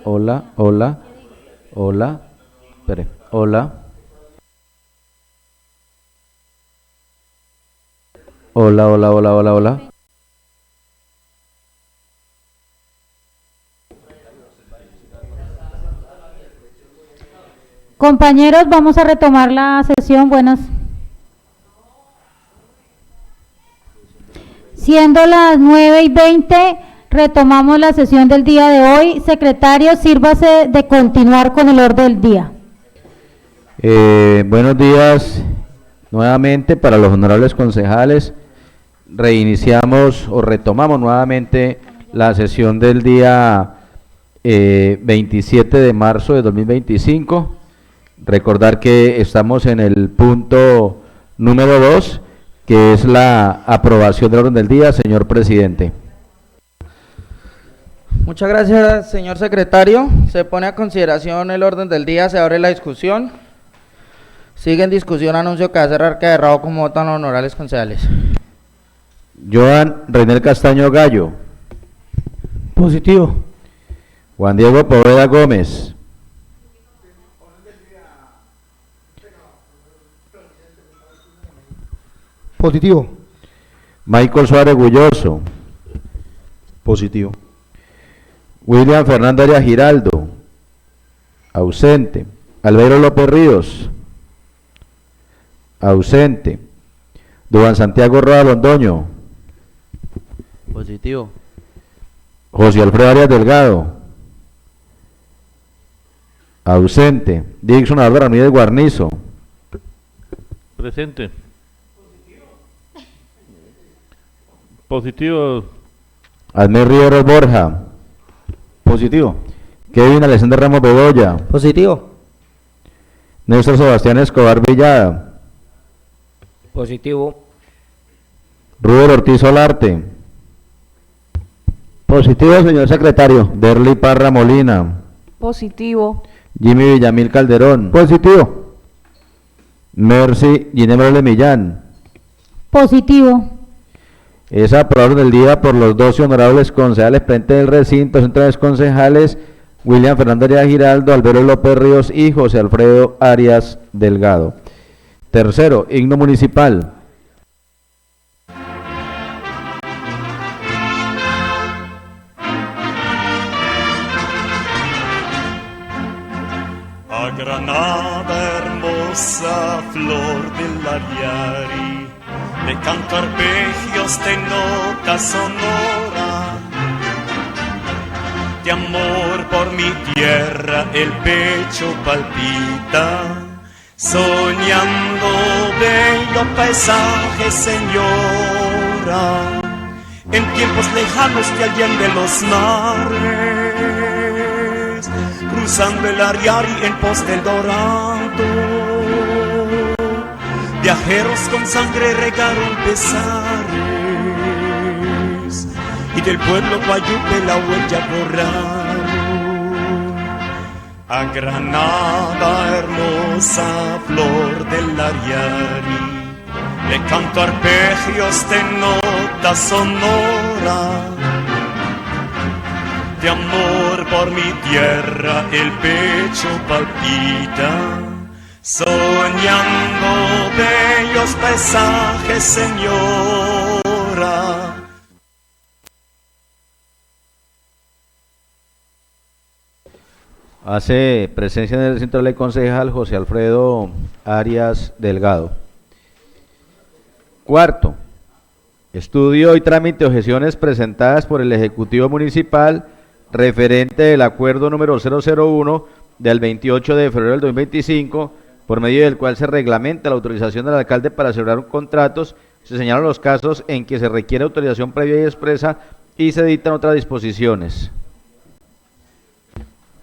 hola, hola, hola, espere, hola, hola, hola, hola, hola, hola. Compañeros, vamos a retomar la sesión. Buenas. Siendo las 9:20, retomamos la sesión del día de hoy. Secretario, sírvase de continuar con el orden del día. Buenos días nuevamente para los honorables concejales. Reiniciamos o retomamos nuevamente la sesión del día 27 de marzo de 2025. Recordar que estamos en el punto número 2, que es la aprobación del orden del día, señor presidente. Muchas gracias, señor secretario. Se pone a consideración el orden del día, se abre la discusión. Sigue en discusión, anuncio que va a ser arca de rabo como votan los honorables concejales. Joan Reynel Castaño Gallo. Positivo. Juan Diego Poveda Gómez. Positivo. Michael Suárez Gulloso. Positivo. William Fernando Arias Giraldo. Ausente. Albeiro López Ríos. Ausente. Duan Santiago Roa Londoño. Positivo. José Alfredo Arias Delgado. Ausente. Dixon Álvaro Ramírez Guarnizo. Presente. Positivo. Admir Rivero Borja. Positivo. Kevin Alexander Ramos Bedoya. Positivo. Néstor Sebastián Escobar Villada. Positivo. Rubén Ortiz Solarte. Positivo, señor secretario. Derly Parra Molina. Positivo. Jimmy Villamil Calderón. Positivo. Mercy Ginebra Millán. Positivo. Es aprobado del día por los 12 honorables concejales presentes del recinto, centrales concejales William Fernando Arias Giraldo, Albeiro López Ríos y José Alfredo Arias Delgado. Tercero, himno municipal. A Granada hermosa, flor del Ariari, de canto arpegios de nota sonora, de amor por mi tierra el pecho palpita, soñando bello paisaje, señora, en tiempos lejanos que allende los mares, cruzando el Ariari en pos del Dorado, viajeros con sangre regaron pesares y del pueblo Guayupe la huella borraron. A Granada hermosa, flor del Ariari, le canto arpegios de nota sonora, de amor por mi tierra el pecho palpita, soñando bellos paisajes, señora. Hace presencia en el recinto del concejal José Alfredo Arias Delgado. Cuarto, estudio y trámite de objeciones presentadas por el Ejecutivo Municipal referente del acuerdo número 001 del 28 de febrero del 2025, por medio del cual se reglamenta la autorización del alcalde para celebrar contratos, se señalan los casos en que se requiere autorización previa y expresa y se dictan otras disposiciones.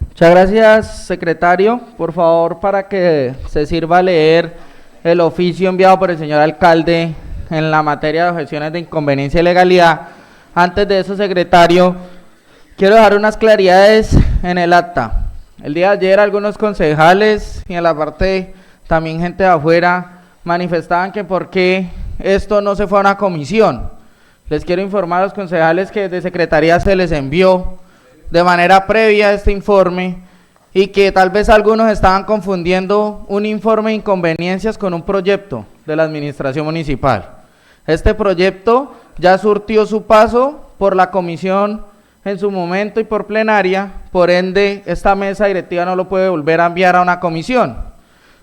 Muchas gracias, secretario. Por favor, para que se sirva a leer el oficio enviado por el señor alcalde en la materia de objeciones de inconveniencia y legalidad. Antes de eso, secretario, quiero dejar unas claridades en el acta. El día de ayer algunos concejales y en la parte también gente de afuera manifestaban que por qué esto no se fue a una comisión. Les quiero informar a los concejales que de secretaría se les envió de manera previa a este informe y que tal vez algunos estaban confundiendo un informe de inconveniencias con un proyecto de la administración municipal. Este proyecto ya surtió su paso por la comisión en su momento y por plenaria, por ende esta mesa directiva no lo puede volver a enviar a una comisión.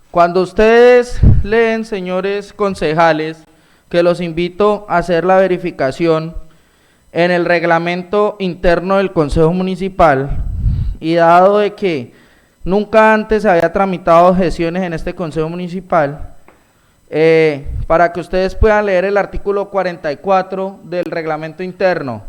Cuando ustedes leen, señores concejales, que los invito a hacer la verificación en el reglamento interno del Consejo Municipal, y dado de que nunca antes se había tramitado objeciones en este Consejo Municipal, para que ustedes puedan leer el artículo 44 del reglamento interno.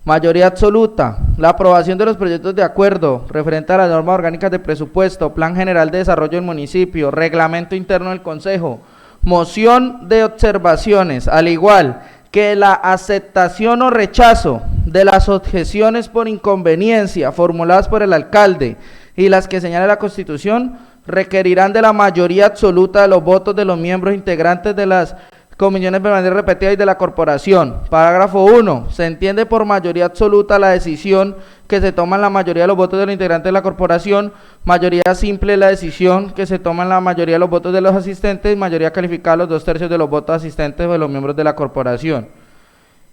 Mayoría absoluta. La aprobación de los proyectos de acuerdo referente a las normas orgánicas de presupuesto, plan general de desarrollo del municipio, reglamento interno del Consejo, moción de observaciones, al igual que la aceptación o rechazo de las objeciones por inconveniencia formuladas por el alcalde y las que señale la Constitución, requerirán de la mayoría absoluta de los votos de los miembros integrantes de las comisiones permanentes repetidas y de la corporación. Parágrafo 1. Se entiende por mayoría absoluta la decisión que se toma en la mayoría de los votos de los integrantes de la corporación, mayoría simple la decisión que se toma en la mayoría de los votos de los asistentes, mayoría calificada los 2/3 de los votos asistentes de los miembros de la corporación.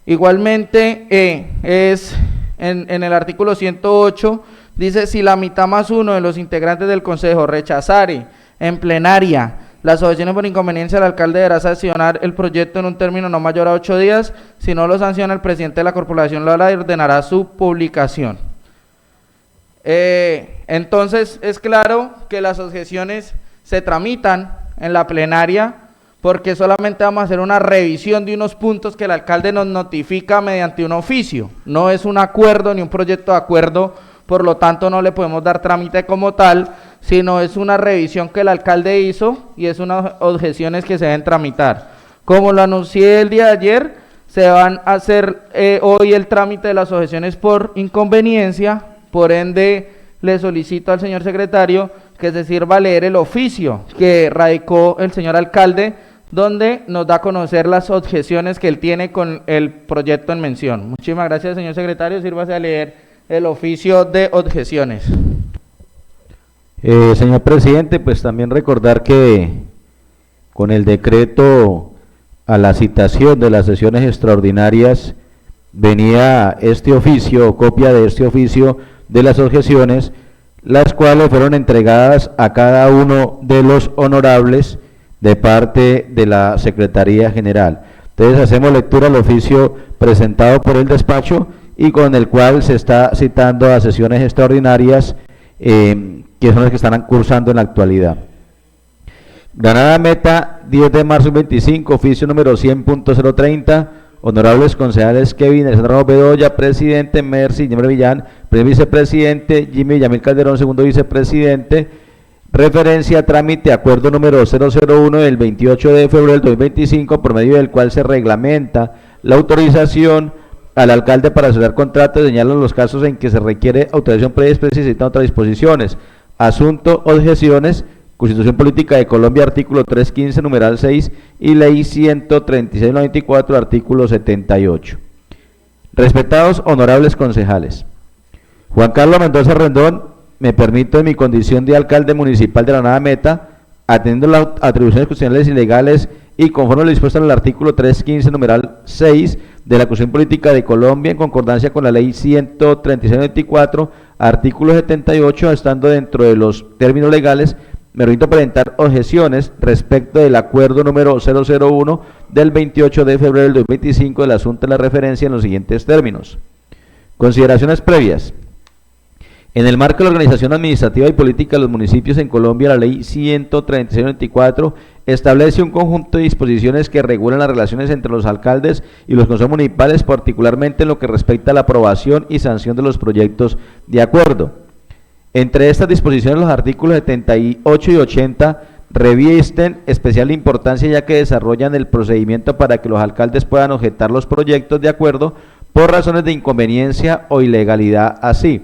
Igualmente, en el artículo 108, dice: si la mitad más uno de los integrantes del consejo rechazare en plenaria las objeciones por inconveniencia, el alcalde deberá sancionar el proyecto en un término no mayor a 8 días. Si no lo sanciona, el presidente de la corporación lo hará y ordenará su publicación. Entonces, es claro que las objeciones se tramitan en la plenaria porque solamente vamos a hacer una revisión de unos puntos que el alcalde nos notifica mediante un oficio. No es un acuerdo ni un proyecto de acuerdo, por lo tanto no le podemos dar trámite como tal, sino es una revisión que el alcalde hizo y es unas objeciones que se deben tramitar. Como lo anuncié el día de ayer, se van a hacer hoy el trámite de las objeciones por inconveniencia, por ende le solicito al señor secretario que se sirva a leer el oficio que radicó el señor alcalde, donde nos da a conocer las objeciones que él tiene con el proyecto en mención. Muchísimas gracias, señor secretario, sírvase a leer el oficio de objeciones. Señor presidente, pues también recordar que con el decreto a la citación de las sesiones extraordinarias venía este oficio, copia de este oficio de las objeciones, las cuales fueron entregadas a cada uno de los honorables de parte de la Secretaría General. Entonces hacemos lectura al oficio presentado por el despacho y con el cual se está citando a sesiones extraordinarias que son las que están cursando en la actualidad. Granada Meta, 10 de marzo 25, oficio número 100.030, honorables concejales Kevin Alexander Bedoya, presidente, Mercy Yemre Villán, primer vicepresidente, Jimmy Yamil Calderón, segundo vicepresidente, referencia trámite acuerdo número 001 del 28 de febrero del 2025, por medio del cual se reglamenta la autorización al alcalde para cerrar contratos, señalan los casos en que se requiere autorización previa expresa y citan otras disposiciones. Asunto, objeciones, Constitución Política de Colombia, artículo 315, numeral 6, y ley 136/94, artículo 78. Respetados honorables concejales, Juan Carlos Mendoza Rendón, me permito en mi condición de alcalde municipal de Granada Meta, atendiendo las atribuciones constitucionales y legales y conforme a lo dispuesto en el artículo 315, numeral 6 de la Constitución Política de Colombia, en concordancia con la ley 136/94, artículo 78, estando dentro de los términos legales, me permito presentar objeciones respecto del acuerdo número 001 del 28 de febrero del 2025 del asunto de la referencia en los siguientes términos. Consideraciones previas. En el marco de la organización administrativa y política de los municipios en Colombia, la ley 136/94 establece un conjunto de disposiciones que regulan las relaciones entre los alcaldes y los consejos municipales, particularmente en lo que respecta a la aprobación y sanción de los proyectos de acuerdo. Entre estas disposiciones, los artículos 78 y 80 revisten especial importancia, ya que desarrollan el procedimiento para que los alcaldes puedan objetar los proyectos de acuerdo por razones de inconveniencia o ilegalidad así.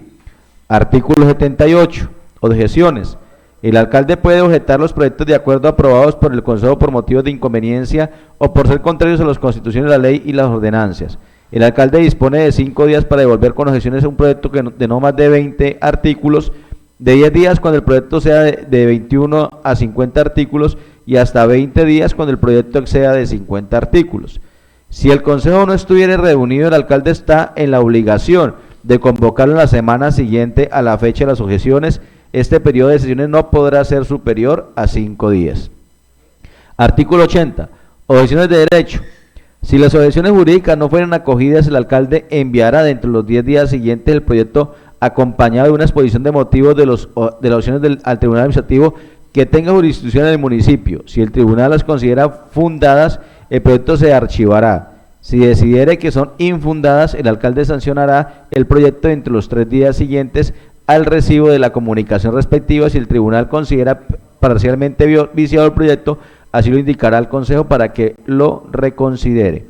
Artículo 78. Objeciones. El alcalde puede objetar los proyectos de acuerdo aprobados por el Consejo por motivos de inconveniencia o por ser contrarios a las constituciones, la ley y las ordenanzas. El alcalde dispone de 5 días para devolver con objeciones un proyecto de no más de 20 artículos, de 10 días cuando el proyecto sea de 21 a 50 artículos y hasta 20 días cuando el proyecto exceda de 50 artículos. Si el consejo no estuviera reunido, el alcalde está en la obligación de convocarlo en la semana siguiente a la fecha de las objeciones. Este periodo de sesiones no podrá ser superior a 5 días. Artículo 80. Objeciones de derecho. Si las objeciones jurídicas no fueran acogidas, el alcalde enviará dentro de los 10 días siguientes el proyecto acompañado de una exposición de motivos de las objeciones al Tribunal Administrativo que tenga jurisdicción en el municipio. Si el tribunal las considera fundadas, el proyecto se archivará. Si decidiere que son infundadas, el alcalde sancionará el proyecto entre los 3 días siguientes al recibo de la comunicación respectiva. Si el tribunal considera parcialmente viciado el proyecto, así lo indicará al consejo para que lo reconsidere.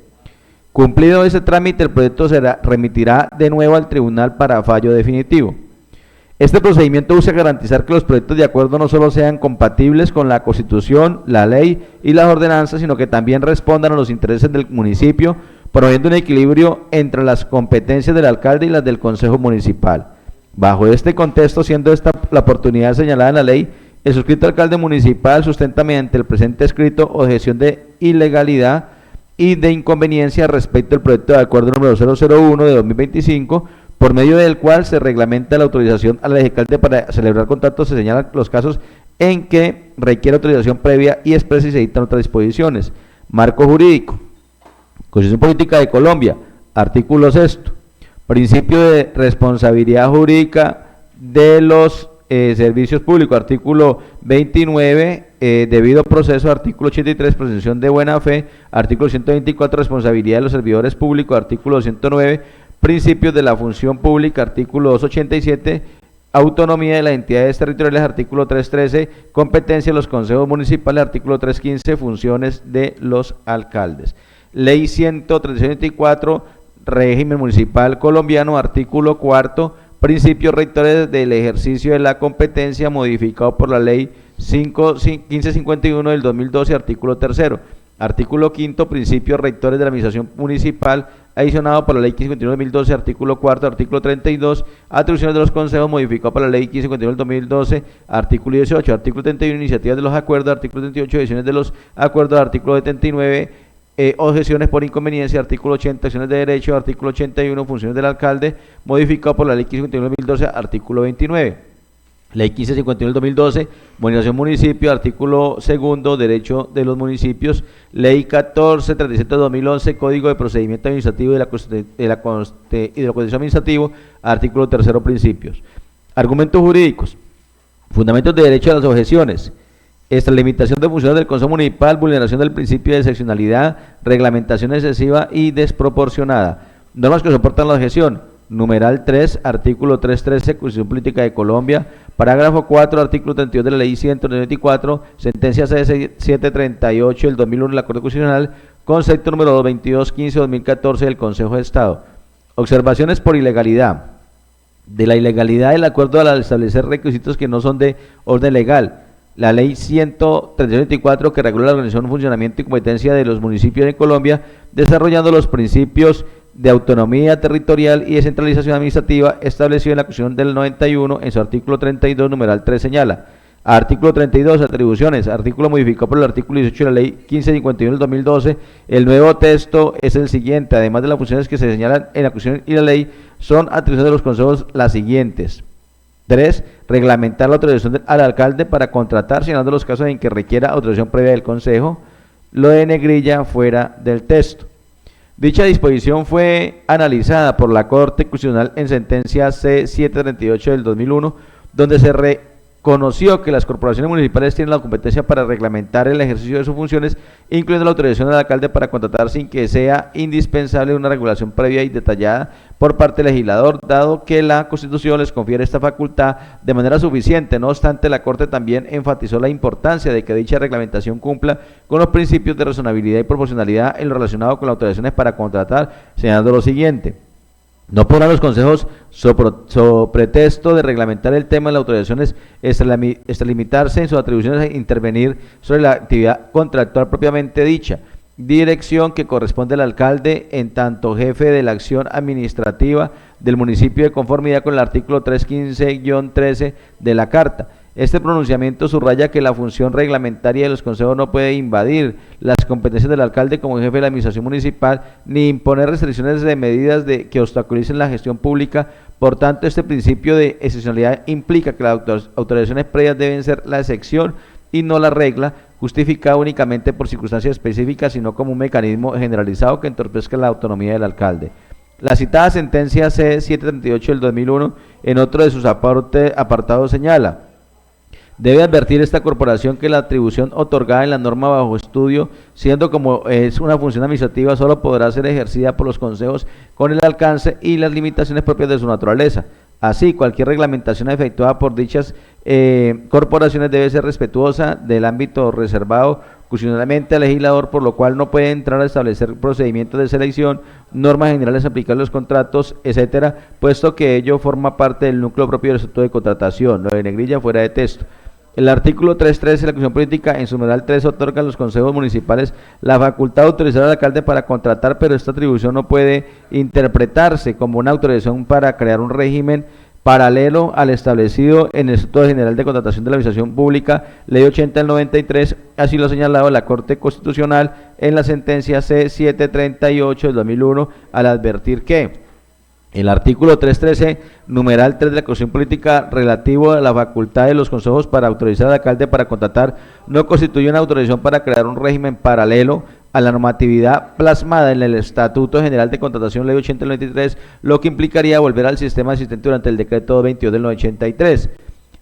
Cumplido ese trámite, el proyecto se remitirá de nuevo al tribunal para fallo definitivo. Este procedimiento busca garantizar que los proyectos de acuerdo no solo sean compatibles con la Constitución, la ley y las ordenanzas, sino que también respondan a los intereses del municipio, promoviendo un equilibrio entre las competencias del alcalde y las del Consejo Municipal. Bajo este contexto, siendo esta la oportunidad señalada en la ley, el suscrito alcalde municipal sustenta mediante el presente escrito objeción de ilegalidad y de inconveniencia respecto al proyecto de acuerdo número 001 de 2025, por medio del cual se reglamenta la autorización al alcalde para celebrar contratos. Se señalan los casos en que requiere autorización previa y expresa y se dictan otras disposiciones. Marco jurídico. Constitución Política de Colombia, artículo 6. Principio de responsabilidad jurídica de los servicios públicos, artículo 29, debido proceso, artículo 83, presunción de buena fe, artículo 124, responsabilidad de los servidores públicos, artículo 109, principios de la función pública, artículo 287, autonomía de las entidades territoriales, artículo 313, competencia de los consejos municipales, artículo 315, funciones de los alcaldes. Ley 134, régimen municipal colombiano, artículo 4, principios rectores del ejercicio de la competencia, modificado por la ley 1551 del 2012, artículo 3. Artículo 5, principios rectores de la administración municipal, adicionado por la ley 1551 del 2012, artículo 4, artículo 32, atribuciones de los consejos, modificado por la ley 1551 del 2012, artículo 18, artículo 31, iniciativas de los acuerdos, artículo 38, ediciones de los acuerdos, artículo 79, objeciones por inconveniencia, artículo 80, acciones de derecho, artículo 81, funciones del alcalde, modificado por la ley 1551 del 2012, artículo 29. Ley 1551 del 2012, modernización municipio, artículo 2, derecho de los municipios. Ley 1437 del 2011, Código de Procedimiento Administrativo y de la Constitución Administrativo, artículo 3, principios. Argumentos jurídicos. Fundamentos de derecho a las objeciones. Extralimitación de funciones del Consejo Municipal, vulneración del principio de excepcionalidad, reglamentación excesiva y desproporcionada. Normas que soportan la objeción. Numeral 3, artículo 313, Constitución Política de Colombia, parágrafo 4, artículo 32 de la ley 194, sentencia C738 del 2001 de la Corte Constitucional, concepto número 2215-2014 del Consejo de Estado. Observaciones por ilegalidad. De la ilegalidad del acuerdo al establecer requisitos que no son de orden legal. La ley 134 que regula la organización, funcionamiento y competencia de los municipios en Colombia, desarrollando los principios de autonomía territorial y descentralización administrativa establecido en la Constitución del 91 en su artículo 32, numeral 3 señala. Artículo 32, atribuciones, artículo modificado por el artículo 18 de la ley 1551 del 2012, el nuevo texto es el siguiente: además de las funciones que se señalan en la Constitución y la ley, son atribuciones de los consejos las siguientes. 3. Reglamentar la autorización al alcalde para contratar, señalando los casos en que requiera autorización previa del consejo. Lo de negrilla fuera del texto. Dicha disposición fue analizada por la Corte Constitucional en sentencia C738 del 2001, donde se reconoció que las corporaciones municipales tienen la competencia para reglamentar el ejercicio de sus funciones, incluyendo la autorización del alcalde para contratar sin que sea indispensable una regulación previa y detallada por parte del legislador, dado que la Constitución les confiere esta facultad de manera suficiente. No obstante, la Corte también enfatizó la importancia de que dicha reglamentación cumpla con los principios de razonabilidad y proporcionalidad en lo relacionado con las autorizaciones para contratar, señalando lo siguiente: no podrán los consejos, sobre pretexto de reglamentar el tema de las autorizaciones, extralimitarse en sus atribuciones a intervenir sobre la actividad contractual propiamente dicha. dirección que corresponde al alcalde en tanto jefe de la acción administrativa del municipio de conformidad con el artículo 315-13 de la Carta. Este pronunciamiento subraya que la función reglamentaria de los consejos no puede invadir las competencias del alcalde como jefe de la administración municipal ni imponer restricciones de medidas que obstaculicen la gestión pública. Por tanto, este principio de excepcionalidad implica que las autorizaciones previas deben ser la excepción y no la regla, justificada únicamente por circunstancias específicas, sino como un mecanismo generalizado que entorpezca la autonomía del alcalde. La citada sentencia C-738 del 2001, en otro de sus apartados, señala: debe advertir esta corporación que la atribución otorgada en la norma bajo estudio, siendo como es una función administrativa, solo podrá ser ejercida por los consejos con el alcance y las limitaciones propias de su naturaleza. Así, cualquier reglamentación efectuada por dichas corporaciones debe ser respetuosa del ámbito reservado constitucionalmente al legislador, por lo cual no puede entrar a establecer procedimientos de selección, normas generales aplicables a los contratos, etcétera, puesto que ello forma parte del núcleo propio del estatuto de contratación, no de negrilla fuera de texto. El artículo 3.13 de la Constitución Política, en su numeral 3, otorga a los consejos municipales la facultad de autorizar al alcalde para contratar, pero esta atribución no puede interpretarse como una autorización para crear un régimen paralelo al establecido en el Estatuto General de Contratación de la Administración Pública, Ley 80 del 93, así lo ha señalado la Corte Constitucional en la sentencia C-738 del 2001, al advertir que el artículo 3.13, numeral 3 de la Constitución Política, relativo a la facultad de los consejos para autorizar al alcalde para contratar, no constituye una autorización para crear un régimen paralelo a la normatividad plasmada en el Estatuto General de Contratación, Ley 80 del 93, lo que implicaría volver al sistema existente durante el Decreto 22 del 83.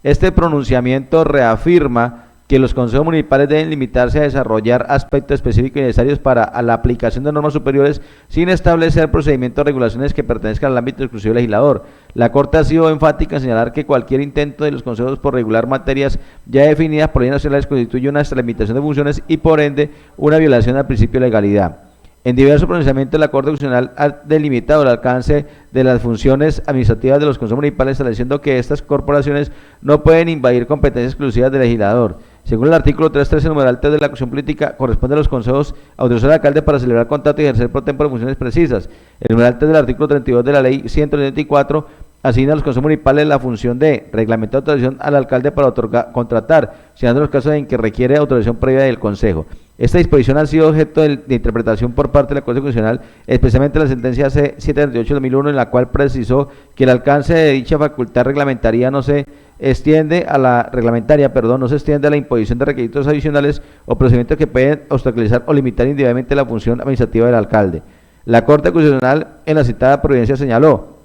Este pronunciamiento reafirma que los consejos municipales deben limitarse a desarrollar aspectos específicos y necesarios para la aplicación de normas superiores sin establecer procedimientos o regulaciones que pertenezcan al ámbito exclusivo del legislador. La Corte ha sido enfática en señalar que cualquier intento de los consejos por regular materias ya definidas por leyes nacionales constituye una extralimitación de funciones y por ende una violación al principio de legalidad. En diversos pronunciamientos, la Corte Constitucional ha delimitado el alcance de las funciones administrativas de los consejos municipales, estableciendo que estas corporaciones no pueden invadir competencias exclusivas del legislador. Según el artículo 3.13, numeral 3 de la Constitución Política, corresponde a los consejos autorizar al alcalde para celebrar contrato y ejercer pro tempore funciones precisas. El numeral 3 del artículo 32 de la Ley 134 asigna a los consejos municipales la función de reglamentar autorización al alcalde para contratar, siendo los casos en que requiere autorización previa del consejo. Esta disposición ha sido objeto de interpretación por parte de la Corte Constitucional, especialmente la sentencia C-738/2001, en la cual precisó que el alcance de dicha facultad reglamentaria no se extiende a la imposición de requisitos adicionales o procedimientos que pueden obstaculizar o limitar indebidamente la función administrativa del alcalde. La Corte Constitucional en la citada providencia señaló: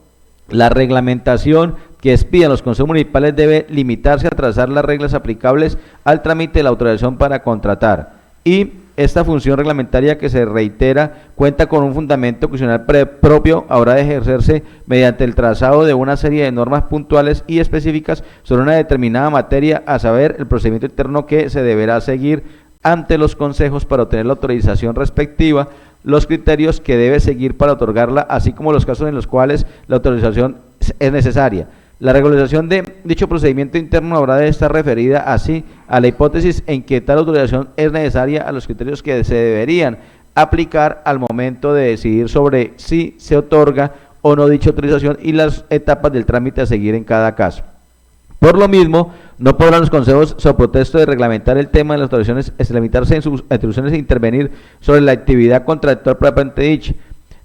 la reglamentación que expidan los consejos municipales debe limitarse a trazar las reglas aplicables al trámite de la autorización para contratar. Y esta función reglamentaria, que se reitera, cuenta con un fundamento constitucional propio, habrá de ejercerse mediante el trazado de una serie de normas puntuales y específicas sobre una determinada materia, a saber, el procedimiento interno que se deberá seguir ante los consejos para obtener la autorización respectiva, los criterios que debe seguir para otorgarla, así como los casos en los cuales la autorización es necesaria. La regularización de dicho procedimiento interno habrá de estar referida así a la hipótesis en que tal autorización es necesaria, a los criterios que se deberían aplicar al momento de decidir sobre si se otorga o no dicha autorización y las etapas del trámite a seguir en cada caso. Por lo mismo, no podrán los consejos, sobre pretexto de reglamentar el tema de las autorizaciones, limitarse en sus atribuciones e intervenir sobre la actividad contractual propiamente dicha.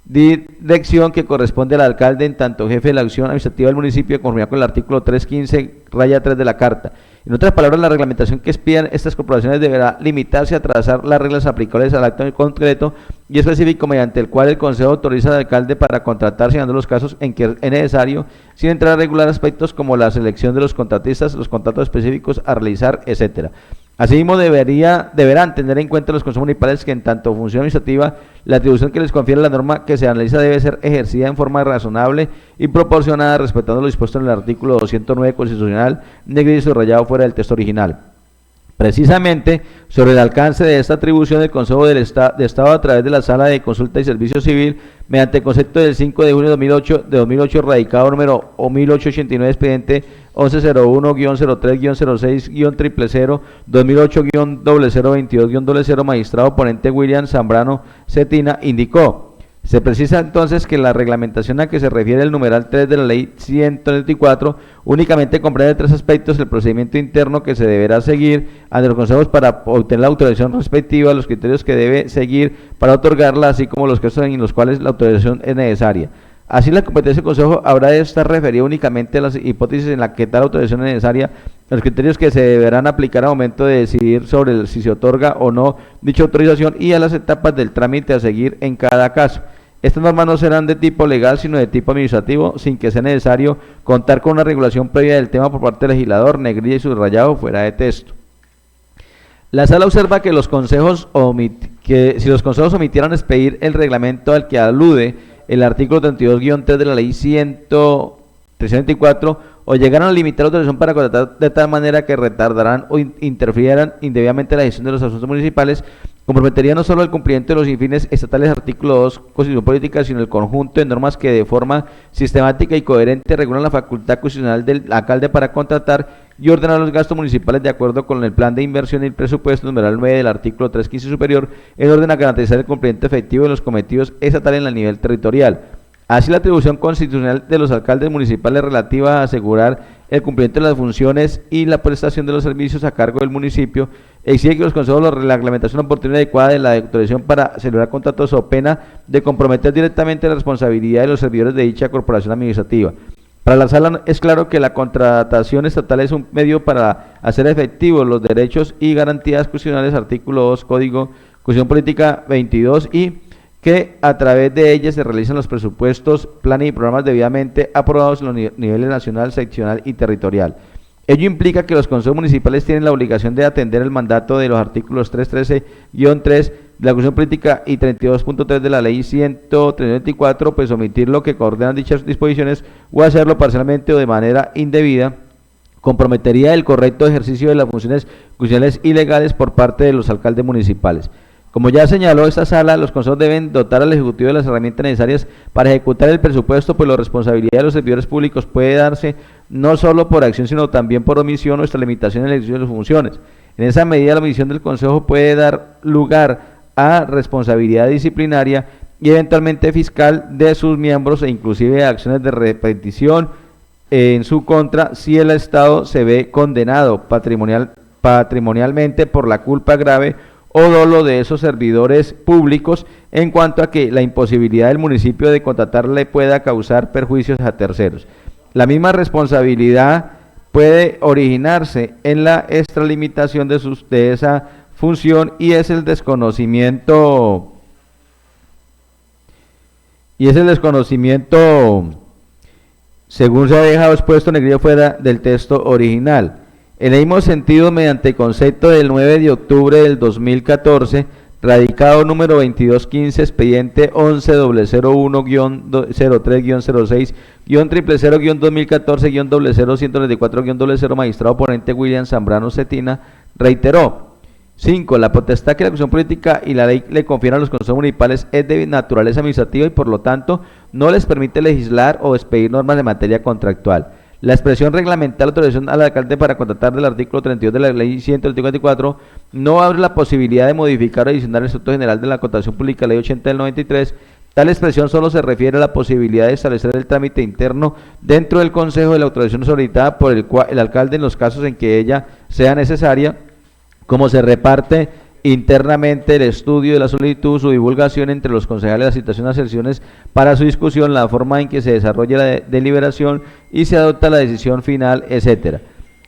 Dirección que corresponde al alcalde en tanto jefe de la acción administrativa del municipio, de conformidad con el artículo 315-3 de la Carta. En otras palabras, la reglamentación que expidan estas corporaciones deberá limitarse a trazar las reglas aplicables al acto en concreto y específico, mediante el cual el consejo autoriza al alcalde para contratar, señalando los casos en que es necesario, sin entrar a regular aspectos como la selección de los contratistas, los contratos específicos a realizar, etcétera. Asimismo, deberán tener en cuenta los consejos municipales que en tanto función administrativa, la atribución que les confiere la norma que se analiza debe ser ejercida en forma razonable y proporcionada, respetando lo dispuesto en el artículo 209 constitucional, negro y subrayado fuera del texto original. Precisamente sobre el alcance de esta atribución, el Consejo de Estado, a través de la Sala de Consulta y Servicio Civil, mediante el concepto del 5 de junio de 2008, radicado número 1889, expediente 1101-03-06-000, 2008-0022-00, magistrado ponente William Zambrano Cetina, indicó: se precisa entonces que la reglamentación a que se refiere el numeral 3 de la Ley 134 únicamente comprende tres aspectos: el procedimiento interno que se deberá seguir ante los consejos para obtener la autorización respectiva, los criterios que debe seguir para otorgarla, así como los casos en los cuales la autorización es necesaria. Así, la competencia del Consejo habrá de estar referida únicamente a las hipótesis en las que tal autorización es necesaria, los criterios que se deberán aplicar al momento de decidir sobre si se otorga o no dicha autorización y a las etapas del trámite a seguir en cada caso. Estas normas no serán de tipo legal, sino de tipo administrativo, sin que sea necesario contar con una regulación previa del tema por parte del legislador, negrilla y subrayado fuera de texto. La Sala observa que si los consejos omitieran expedir el reglamento al que alude el artículo 32-3 de la Ley 324, o llegaran a limitar la autorización para contratar de tal manera que retardarán o interfirieran indebidamente la gestión de los asuntos municipales, comprometería no solo el cumplimiento de los fines estatales, artículo 2, Constitución Política, sino el conjunto de normas que de forma sistemática y coherente regulan la facultad constitucional del alcalde para contratar y ordenar los gastos municipales de acuerdo con el plan de inversión y el presupuesto numeral 9 del artículo 315 superior, en orden a garantizar el cumplimiento efectivo de los cometidos estatales en el nivel territorial. Así, la atribución constitucional de los alcaldes municipales relativa a asegurar el cumplimiento de las funciones y la prestación de los servicios a cargo del municipio exige que los consejos la reglamentación oportuna y adecuada de la autorización para celebrar contratos, o pena de comprometer directamente la responsabilidad de los servidores de dicha corporación administrativa. Para la Sala es claro que la contratación estatal es un medio para hacer efectivos los derechos y garantías constitucionales, artículo 2, Código Constitución Política 22, y que a través de ellas se realizan los presupuestos, planes y programas debidamente aprobados en los niveles nacional, seccional y territorial. Ello implica que los consejos municipales tienen la obligación de atender el mandato de los artículos 313-3 de la Constitución Política y 32.3 de la Ley 134, pues omitir lo que ordenan dichas disposiciones o hacerlo parcialmente o de manera indebida comprometería el correcto ejercicio de las funciones constitucionales y legales por parte de los alcaldes municipales. Como ya señaló esta Sala, los consejos deben dotar al Ejecutivo de las herramientas necesarias para ejecutar el presupuesto, pues la responsabilidad de los servidores públicos puede darse no solo por acción, sino también por omisión o extralimitación en el ejercicio de sus funciones. En esa medida, la omisión del Consejo puede dar lugar a responsabilidad disciplinaria y eventualmente fiscal de sus miembros, e inclusive a acciones de repetición en su contra si el Estado se ve condenado patrimonialmente por la culpa grave o dolo de esos servidores públicos, en cuanto a que la imposibilidad del municipio de contratarle pueda causar perjuicios a terceros. La misma responsabilidad puede originarse en la extralimitación de esa función, y es el desconocimiento según se ha dejado expuesto en negrilla fuera del texto original. En el mismo sentido, mediante el concepto del 9 de octubre del 2014, radicado número 2215, expediente 11-01-03-06-000-2014-00-134-00, magistrado ponente William Zambrano Cetina, reiteró: 5. La potestad que la Constitución Política y la ley le confieran a los consejos municipales es de naturaleza administrativa y por lo tanto no les permite legislar o expedir normas de materia contractual. La expresión reglamentar la autorización al alcalde para contratar del artículo 32 de la Ley 134 no abre la posibilidad de modificar o adicionar el Estatuto General de la Contratación Pública, Ley 80 del 93. Tal expresión solo se refiere a la posibilidad de establecer el trámite interno dentro del Consejo de la autorización solicitada por el alcalde en los casos en que ella sea necesaria, como se reparte internamente el estudio de la solicitud, su divulgación entre los concejales, la citación de las sesiones para su discusión, la forma en que se desarrolla la deliberación y se adopta la decisión final, etcétera.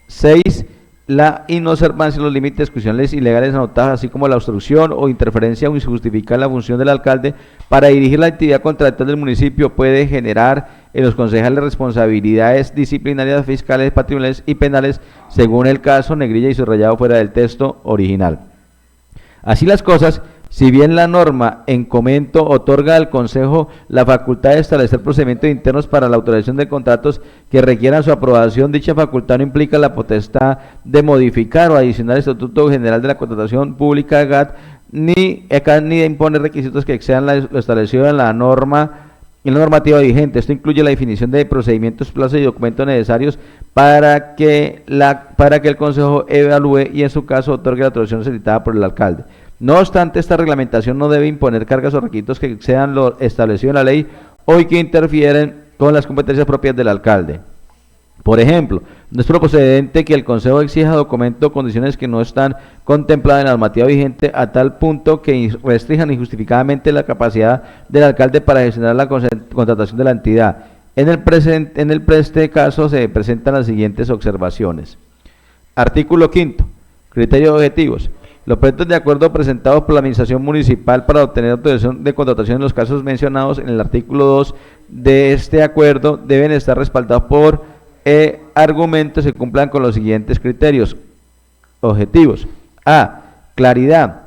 6. La inobservancia de los límites constitucionales y legales anotados, así como la obstrucción o interferencia o injustificar la función del alcalde para dirigir la actividad contractual del municipio, puede generar en los concejales responsabilidades disciplinarias, fiscales, patrimoniales y penales, según el caso, negrilla y subrayado fuera del texto original. Así las cosas, Si bien la norma en comento otorga al Consejo la facultad de establecer procedimientos internos para la autorización de contratos que requieran su aprobación, dicha facultad no implica la potestad de modificar o adicionar el Estatuto General de la Contratación Pública GAT, ni de imponer requisitos que excedan lo establecido en la normativa vigente. Esto incluye la definición de procedimientos, plazos y documentos necesarios para que el Consejo evalúe y en su caso otorgue la autorización solicitada por el alcalde. No obstante, esta reglamentación no debe imponer cargas o requisitos que excedan lo establecido en la ley o que interfieren con las competencias propias del alcalde. Por ejemplo, no es procedente que el Consejo exija documentos o condiciones que no están contempladas en la normativa vigente a tal punto que restrinjan injustificadamente la capacidad del alcalde para gestionar la contratación de la entidad. En el caso se presentan las siguientes observaciones. Artículo 5. Criterios objetivos. Los proyectos de acuerdo presentados por la Administración Municipal para obtener autorización de contratación en los casos mencionados en el artículo 2 de este acuerdo deben estar respaldados por argumentos que cumplan con los siguientes criterios objetivos. A. Claridad.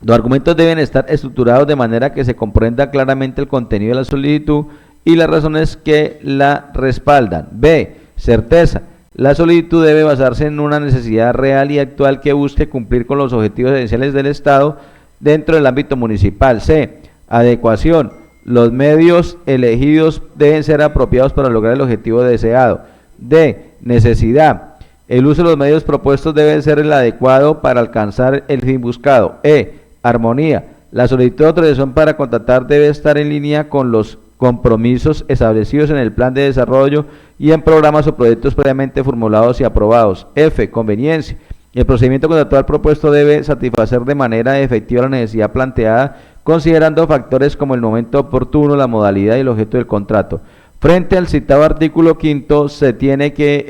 Los argumentos deben estar estructurados de manera que se comprenda claramente el contenido de la solicitud y las razones que la respaldan. B. Certeza. La solicitud debe basarse en una necesidad real y actual que busque cumplir con los objetivos esenciales del Estado dentro del ámbito municipal. C. Adecuación. Los medios elegidos deben ser apropiados para lograr el objetivo deseado. D. Necesidad. El uso de los medios propuestos debe ser el adecuado para alcanzar el fin buscado. E. Armonía. La solicitud de autorización para contratar debe estar en línea con los compromisos establecidos en el plan de desarrollo y en programas o proyectos previamente formulados y aprobados. F. Conveniencia. El procedimiento contractual propuesto debe satisfacer de manera efectiva la necesidad planteada, considerando factores como el momento oportuno, la modalidad y el objeto del contrato. Frente al citado artículo 5, se tiene que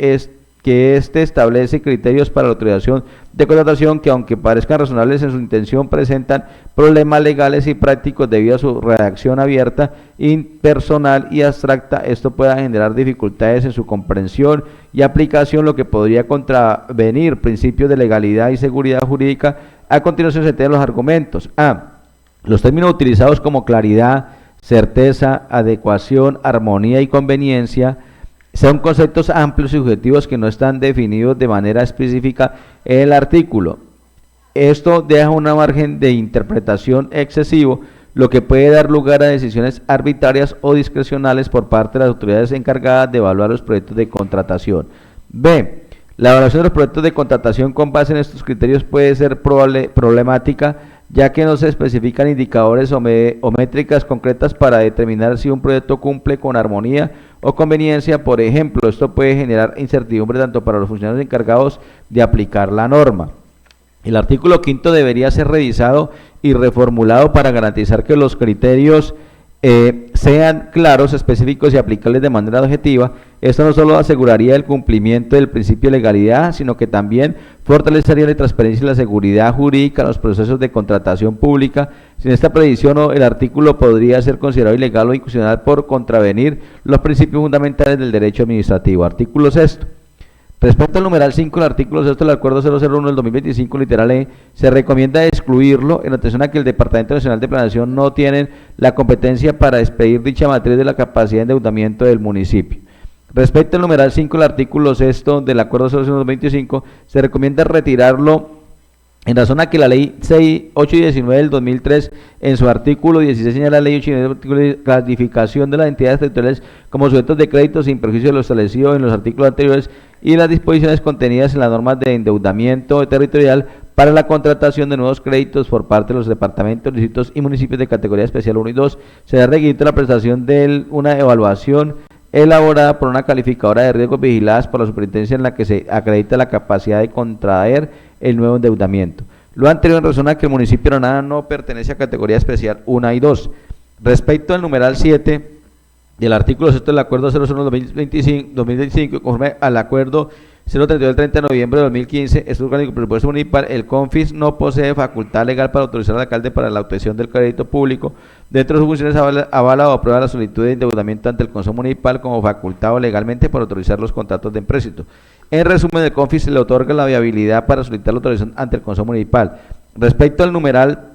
este establece criterios para la autorización de contratación que, aunque parezcan razonables en su intención, presentan problemas legales y prácticos debido a su redacción abierta, impersonal y abstracta. Esto puede generar dificultades en su comprensión y aplicación, lo que podría contravenir principios de legalidad y seguridad jurídica. A continuación se tienen los argumentos. A. Los términos utilizados como claridad, certeza, adecuación, armonía y conveniencia son conceptos amplios y objetivos que no están definidos de manera específica en el artículo. Esto deja un margen de interpretación excesivo, lo que puede dar lugar a decisiones arbitrarias o discrecionales por parte de las autoridades encargadas de evaluar los proyectos de contratación. B. La evaluación de los proyectos de contratación con base en estos criterios puede ser problemática, ya que no se especifican indicadores o métricas concretas para determinar si un proyecto cumple con armonía o conveniencia. Por ejemplo, esto puede generar incertidumbre tanto para los funcionarios encargados de aplicar la norma. El artículo 5 debería ser revisado y reformulado para garantizar que los criterios sean claros, específicos y aplicables de manera objetiva. Esto no solo aseguraría el cumplimiento del principio de legalidad, sino que también fortalecería la transparencia y la seguridad jurídica en los procesos de contratación pública. Sin esta previsión, el artículo podría ser considerado ilegal o inconstitucional por contravenir los principios fundamentales del derecho administrativo. Artículo 6. Respecto al numeral 5 del artículo 6 del Acuerdo 001 del 2025, literal E, se recomienda excluirlo en atención a que el Departamento Nacional de Planeación no tiene la competencia para expedir dicha materia de la capacidad de endeudamiento del municipio. Respecto al numeral 5 del artículo 6 del Acuerdo 001 del 2025, se recomienda retirarlo en razón a que la Ley 8 y 19 del 2003, en su artículo 16, señala la Ley 8 y 19 de clasificación de las entidades territoriales como sujetos de crédito sin perjuicio de lo establecido en los artículos anteriores y las disposiciones contenidas en las normas de endeudamiento territorial para la contratación de nuevos créditos por parte de los departamentos, distritos y municipios de categoría especial 1 y 2. Se da requisito la prestación de una evaluación elaborada por una calificadora de riesgos vigiladas por la superintendencia en la que se acredita la capacidad de contraer el nuevo endeudamiento. Lo anterior en razón a que el municipio de Granada no pertenece a categoría especial 1 y 2. Respecto al numeral 7 del artículo 6 del Acuerdo 01-2025, conforme al Acuerdo 032 del 30 de noviembre de 2015, Estatuto Orgánico del Presupuesto Municipal, el CONFIS no posee facultad legal para autorizar al alcalde para la obtención del crédito público. Dentro de sus funciones avala o aprueba la solicitud de endeudamiento ante el Consejo Municipal como facultado legalmente para autorizar los contratos de empréstito. En resumen, el CONFIS se le otorga la viabilidad para solicitar la autorización ante el Consejo Municipal. Respecto al numeral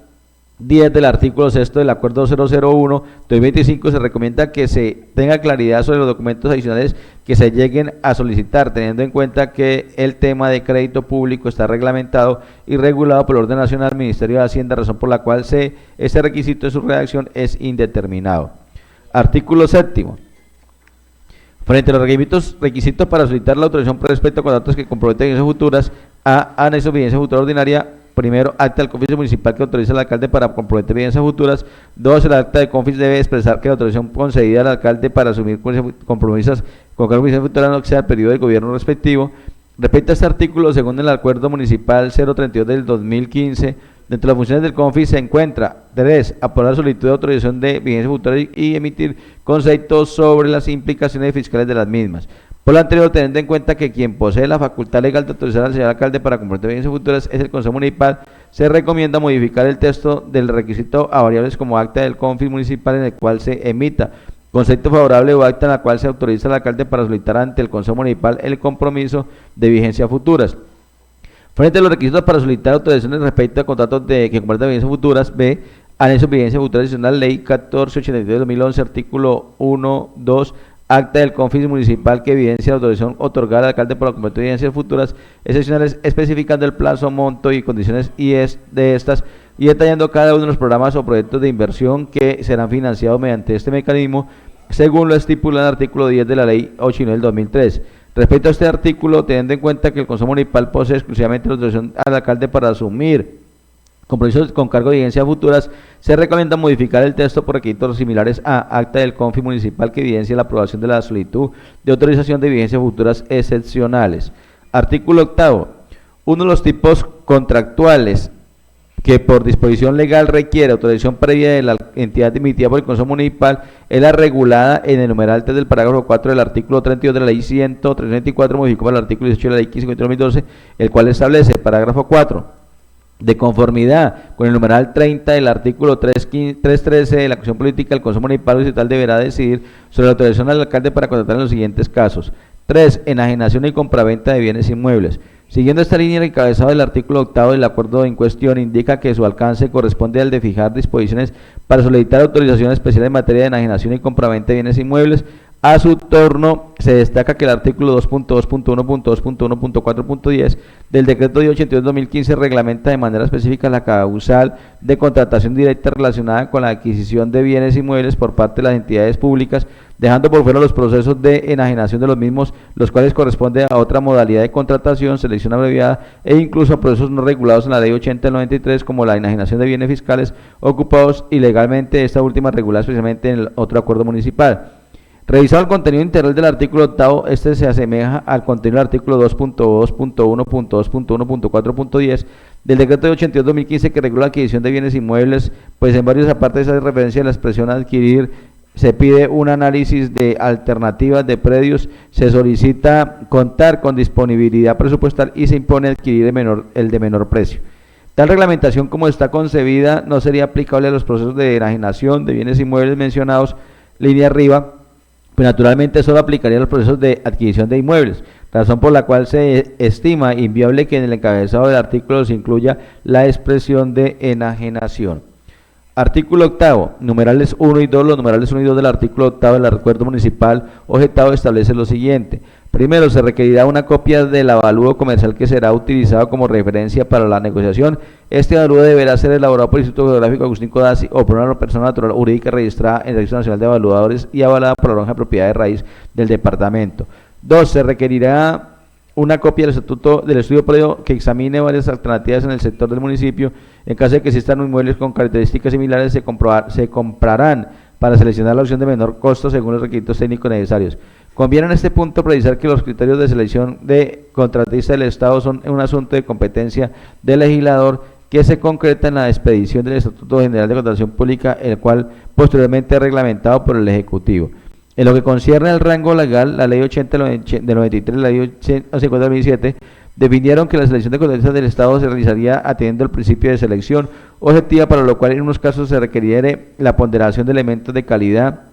10 del artículo 6 del acuerdo 001-2025 se recomienda que se tenga claridad sobre los documentos adicionales que se lleguen a solicitar, teniendo en cuenta que el tema de crédito público está reglamentado y regulado por el orden nacional del Ministerio de Hacienda, razón por la cual este requisito de su redacción es indeterminado. Artículo 7. Frente a los requisitos para solicitar la autorización por respecto a contratos que comprometen evidencias futuras, anexo evidencia futura ordinaria. Primero, acta del CONFIS municipal que autoriza al alcalde para comprometer evidencias futuras. 2, el acta de CONFIS debe expresar que la autorización concedida al alcalde para asumir compromisos con cargo de futura no exceda el periodo del gobierno respectivo. Respecto a este artículo, según el acuerdo municipal 032 del 2015, dentro de las funciones del CONFIS se encuentra 3, aprobar solicitud de autorización de evidencias futuras y emitir conceptos sobre las implicaciones fiscales de las mismas. Por lo anterior, teniendo en cuenta que quien posee la facultad legal de autorizar al señor alcalde para comprometer evidencias futuras es el Consejo Municipal, se recomienda modificar el texto del requisito a variables como acta del CONFIS municipal en el cual se emita concepto favorable o acta en la cual se autoriza al alcalde para solicitar ante el Consejo Municipal el compromiso de vigencias futuras. Frente a los requisitos para solicitar autorizaciones respecto a contratos que comprometan vigencias futuras, B, anexo vigencia futura adicional, Ley 1482 de 2011, artículo 1, 2, acta del CONFIS municipal que evidencia la autorización otorgada al alcalde por la comprometer evidencias futuras excepcionales, especificando el plazo, monto y condiciones de estas y detallando cada uno de los programas o proyectos de inversión que serán financiados mediante este mecanismo, según lo estipula el artículo 10 de la Ley 89 del 2003. Respecto a este artículo, teniendo en cuenta que el Consejo Municipal posee exclusivamente la autorización al alcalde para asumir compromisos con cargo de evidencias futuras, se recomienda modificar el texto por requisitos similares a acta del CONFIS municipal que evidencia la aprobación de la solicitud de autorización de evidencias futuras excepcionales. Artículo 8. Uno de los tipos contractuales que por disposición legal requiere autorización previa de la entidad emitida por el Consejo Municipal es la regulada en el numeral 3 del parágrafo 4 del artículo 32 de la Ley 134, modificado por el artículo 18 de la Ley 15/2012, el cual establece, parágrafo 4, de conformidad con el numeral 30 del artículo 313 de la Constitución Política, el Consejo Municipal Distrital deberá decidir sobre la autorización al alcalde para contratar en los siguientes casos. 3. Enajenación y compraventa de bienes inmuebles. Siguiendo esta línea, el encabezado del artículo 8 del acuerdo en cuestión indica que su alcance corresponde al de fijar disposiciones para solicitar autorización especial en materia de enajenación y compraventa de bienes inmuebles. A su turno, se destaca que el artículo 2.2.1.2.1.4.10 del decreto de 82/2015 reglamenta de manera específica la causal de contratación directa relacionada con la adquisición de bienes inmuebles por parte de las entidades públicas, dejando por fuera los procesos de enajenación de los mismos, los cuales corresponden a otra modalidad de contratación, selección abreviada e incluso a procesos no regulados en la Ley 80 del 93, como la enajenación de bienes fiscales ocupados ilegalmente, esta última regulada especialmente en el otro acuerdo municipal. Revisado el contenido integral del artículo 8, este se asemeja al contenido del artículo 2.2.1.2.1.4.10 del decreto de 82/2015 que regula la adquisición de bienes inmuebles, pues en varios apartes hace referencia a la expresión adquirir, se pide un análisis de alternativas de predios, se solicita contar con disponibilidad presupuestal y se impone adquirir el de menor precio. Tal reglamentación como está concebida no sería aplicable a los procesos de enajenación de bienes inmuebles mencionados, línea arriba, pues naturalmente solo aplicaría a los procesos de adquisición de inmuebles, razón por la cual se estima inviable que en el encabezado del artículo se incluya la expresión de enajenación. Artículo 8, numerales 1 y 2, los numerales 1 y 2 del artículo 8 del acuerdo municipal objetado establece lo siguiente. Primero, se requerirá una copia del avalúo comercial que será utilizado como referencia para la negociación. Este avalúo deberá ser elaborado por el Instituto Geográfico Agustín Codazzi o por una persona natural o jurídica registrada en el Registro Nacional de Evaluadores y avalada por la lonja de propiedad de raíz del departamento. 2. Se requerirá una copia del estatuto del estudio previo que examine varias alternativas en el sector del municipio. En caso de que existan inmuebles con características similares, se comprarán para seleccionar la opción de menor costo según los requisitos técnicos necesarios. Conviene en este punto precisar que los criterios de selección de contratista del Estado son un asunto de competencia del legislador que se concreta en la expedición del Estatuto General de Contratación Pública, el cual posteriormente es reglamentado por el Ejecutivo. En lo que concierne al rango legal, la Ley 80 del 93 y la Ley 50 del 2007 definieron que la selección de contratistas del Estado se realizaría atendiendo al principio de selección objetiva, para lo cual en unos casos se requiriere la ponderación de elementos de calidad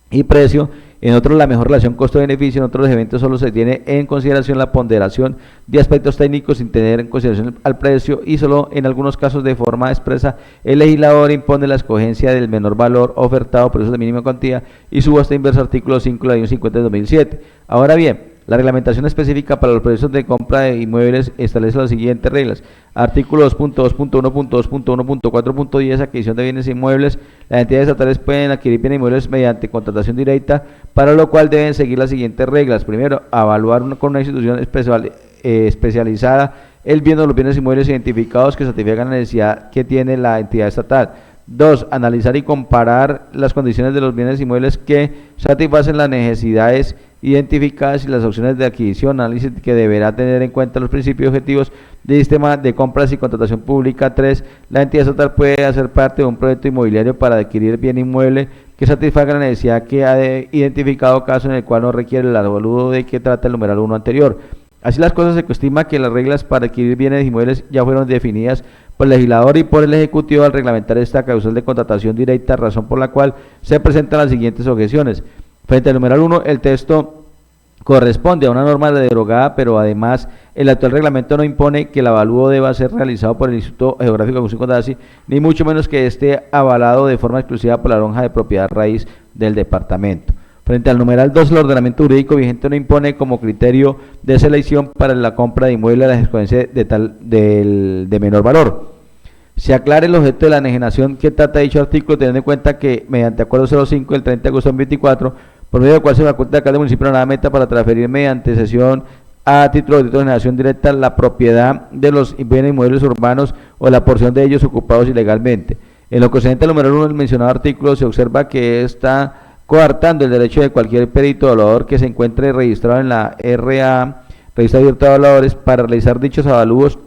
y precio, En otros, la mejor relación costo-beneficio. En otros eventos solo se tiene en consideración la ponderación de aspectos técnicos sin tener en consideración al precio, y solo en algunos casos de forma expresa el legislador impone la escogencia del menor valor ofertado por eso de mínima cuantía y subasta inversa, artículo 5 de la ley 50 de 2007. Ahora bien, la reglamentación específica para los procesos de compra de inmuebles establece las siguientes reglas. Artículo 2.2.1.2.1.4.10, adquisición de bienes inmuebles. Las entidades estatales pueden adquirir bienes inmuebles mediante contratación directa, para lo cual deben seguir las siguientes reglas. Primero, evaluar con una institución especializada el bien o los bienes inmuebles identificados que satisfagan la necesidad que tiene la entidad estatal. 2. Analizar y comparar las condiciones de los bienes inmuebles que satisfacen las necesidades identificadas y las opciones de adquisición, análisis que deberá tener en cuenta los principios objetivos del sistema de compras y contratación pública. 3. La entidad estatal puede hacer parte de un proyecto inmobiliario para adquirir bien inmueble que satisfaga la necesidad que ha identificado, caso en el cual no requiere el avalúo de que trata el numeral 1 anterior. Así las cosas, se estima que las reglas para adquirir bienes inmuebles ya fueron definidas por el legislador y por el Ejecutivo al reglamentar esta causal de contratación directa, razón por la cual se presentan las siguientes objeciones. Frente al numeral 1, el texto corresponde a una norma derogada, pero además el actual reglamento no impone que el avalúo deba ser realizado por el Instituto Geográfico de Función Condasi, ni mucho menos que esté avalado de forma exclusiva por la lonja de propiedad raíz del departamento. Frente al numeral 2, el ordenamiento jurídico vigente no impone como criterio de selección para la compra de inmueble la escogencia de menor valor. Se aclara el objeto de la enajenación que trata dicho artículo, teniendo en cuenta que mediante acuerdo 05 del 30 de agosto de 2024, por medio del cual se faculta al alcalde del municipio de Nueva Meta para transferir mediante cesión a título de enajenación directa la propiedad de los bienes inmuebles urbanos o la porción de ellos ocupados ilegalmente. En lo concerniente al numeral 1 del mencionado artículo, se observa que está coartando el derecho de cualquier perito evaluador que se encuentre registrado en la RA, Registro Abierto de Evaluadores, para realizar dichos avalúos,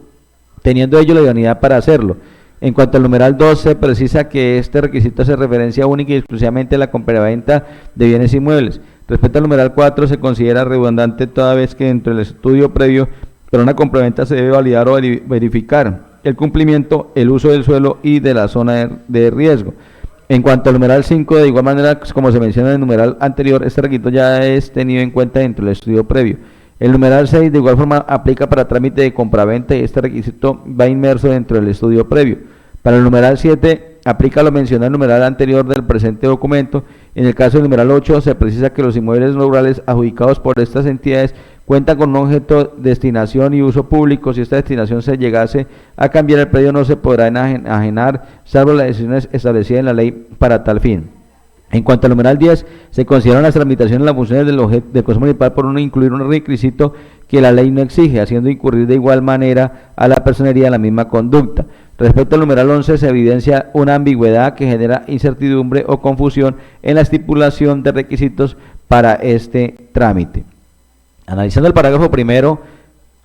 teniendo ello la idoneidad para hacerlo. En cuanto al numeral 2, se precisa que este requisito hace referencia única y exclusivamente a la compraventa de bienes inmuebles. Respecto al numeral 4, se considera redundante toda vez que dentro del estudio previo para una compraventa se debe validar o verificar el cumplimiento, el uso del suelo y de la zona de riesgo. En cuanto al numeral 5, de igual manera, como se menciona en el numeral anterior, este requisito ya es tenido en cuenta dentro del estudio previo. El numeral 6 de igual forma aplica para trámite de compraventa y este requisito va inmerso dentro del estudio previo. Para el numeral 7 aplica lo mencionado en el numeral anterior del presente documento. En el caso del numeral 8 se precisa que los inmuebles rurales adjudicados por estas entidades cuentan con un objeto, destinación y uso público. Si esta destinación se llegase a cambiar, el predio no se podrá enajenar, salvo las decisiones establecidas en la ley para tal fin. En cuanto al numeral 10, se consideran las tramitaciones de las funciones del Consejo Municipal por no incluir un requisito que la ley no exige, haciendo incurrir de igual manera a la personería en la misma conducta. Respecto al numeral 11, se evidencia una ambigüedad que genera incertidumbre o confusión en la estipulación de requisitos para este trámite. Analizando el parágrafo primero,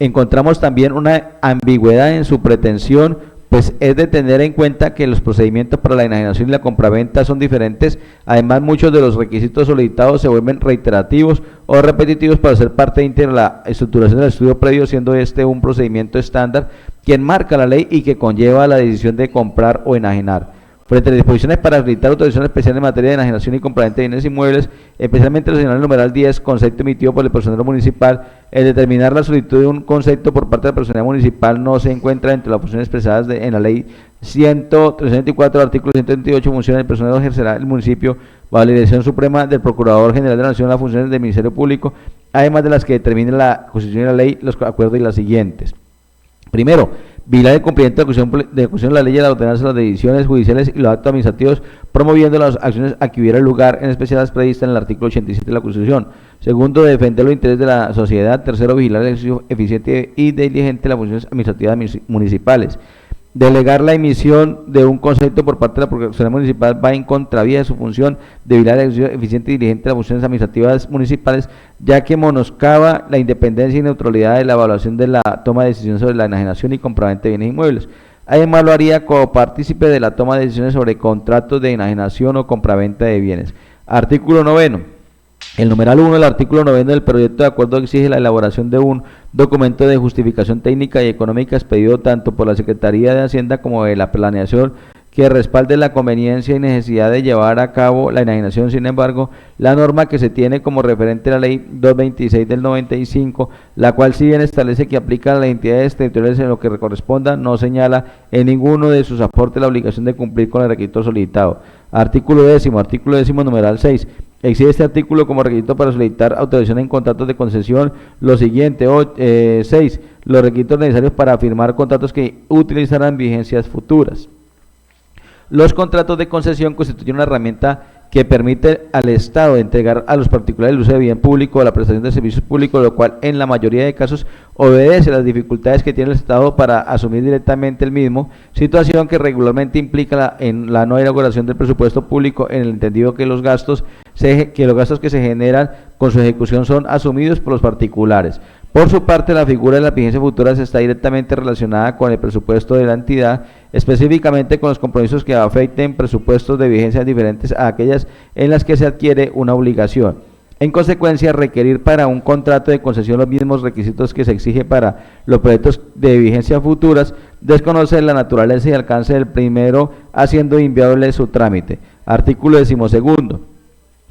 encontramos también una ambigüedad en su pretensión, pues es de tener en cuenta que los procedimientos para la enajenación y la compraventa son diferentes. Además, muchos de los requisitos solicitados se vuelven reiterativos o repetitivos para ser parte íntegra de la estructuración del estudio previo, siendo este un procedimiento estándar que enmarca la ley y que conlleva la decisión de comprar o enajenar. Frente a las disposiciones para habilitar autorización especial en materia de enajenación y compraventa de bienes inmuebles, especialmente el señalado en el numeral 10, concepto emitido por el personal municipal, el determinar la solicitud de un concepto por parte de la personalidad municipal no se encuentra entre las funciones expresadas en la ley 134, artículo 128, funciones del personal ejercerá el municipio bajo la dirección suprema del Procurador General de la Nación las funciones del Ministerio Público, además de las que determine la Constitución y la ley, los acuerdos y las siguientes. Primero, vigilar el cumplimiento de ejecución de la ley, de las ordenanzas, las decisiones judiciales y los actos administrativos, promoviendo las acciones a que hubiera lugar, en especial las previstas en el artículo 87 de la Constitución. Segundo, defender los intereses de la sociedad. Tercero, vigilar el ejercicio eficiente y diligente de las funciones administrativas municipales. Delegar la emisión de un concepto por parte de la Procuraduría Municipal va en contravía de su función de vigilar el ejercicio eficiente y diligente de las funciones administrativas municipales, ya que menoscaba la independencia y neutralidad de la evaluación de la toma de decisión sobre la enajenación y compraventa de bienes inmuebles. Además, lo haría como partícipe de la toma de decisiones sobre contratos de enajenación o compraventa de bienes. Artículo 9. El numeral 1 del artículo 9 del proyecto de acuerdo exige la elaboración de un documento de justificación técnica y económica expedido tanto por la Secretaría de Hacienda como de la Planeación que respalde la conveniencia y necesidad de llevar a cabo la enajenación. Sin embargo, la norma que se tiene como referente a la ley 226 del 95, la cual si bien establece que aplica a las entidades territoriales en lo que corresponda, no señala en ninguno de sus aportes la obligación de cumplir con el requisito solicitado. Artículo 10, numeral 6. Exige este artículo como requisito para solicitar autorización en contratos de concesión lo siguiente: 6. Los requisitos necesarios para firmar contratos que utilizarán vigencias futuras. Los contratos de concesión constituyen una herramienta que permite al Estado entregar a los particulares el uso de bien público o la prestación de servicios públicos, lo cual en la mayoría de casos obedece a las dificultades que tiene el Estado para asumir directamente el mismo, situación que regularmente implica en la no elaboración del presupuesto público, en el entendido que los gastos que se generan con su ejecución son asumidos por los particulares. Por su parte, la figura de las vigencias futuras está directamente relacionada con el presupuesto de la entidad, específicamente con los compromisos que afecten presupuestos de vigencias diferentes a aquellas en las que se adquiere una obligación. En consecuencia, requerir para un contrato de concesión los mismos requisitos que se exige para los proyectos de vigencias futuras desconoce la naturaleza y alcance del primero, haciendo inviable su trámite. Artículo 12.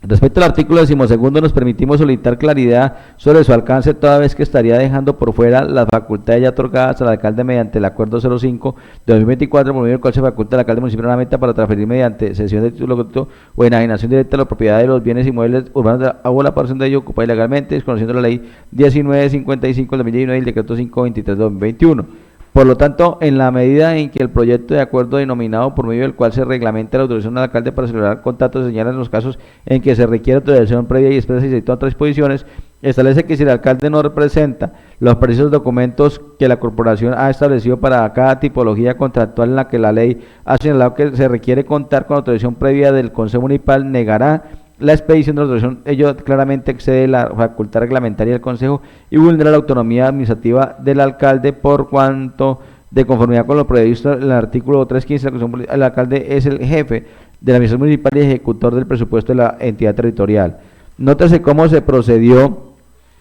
Respecto al artículo 12, nos permitimos solicitar claridad sobre su alcance, toda vez que estaría dejando por fuera las facultades ya otorgadas al alcalde mediante el acuerdo 05 de 2024, por medio del cual se faculta al alcalde municipal una meta para transferir mediante cesión de título gratuito o enajenación directa la propiedad de los bienes inmuebles urbanos o la porción de ello ocupada ilegalmente, desconociendo la ley 1955 del 2019 y el decreto 523 de 2021. Por lo tanto, en la medida en que el proyecto de acuerdo denominado por medio del cual se reglamenta la autorización al alcalde para celebrar contratos señala en los casos en que se requiere autorización previa y expresa y otras disposiciones, establece que si el alcalde no representa los precisos documentos que la corporación ha establecido para cada tipología contractual en la que la ley ha señalado que se requiere contar con autorización previa del Consejo Municipal, negará la expedición de la autorización. Ello claramente excede la facultad reglamentaria del Consejo y vulnera la autonomía administrativa del alcalde, por cuanto, de conformidad con lo previsto en el artículo 315, el alcalde es el jefe de la administración municipal y ejecutor del presupuesto de la entidad territorial. Nótese cómo se procedió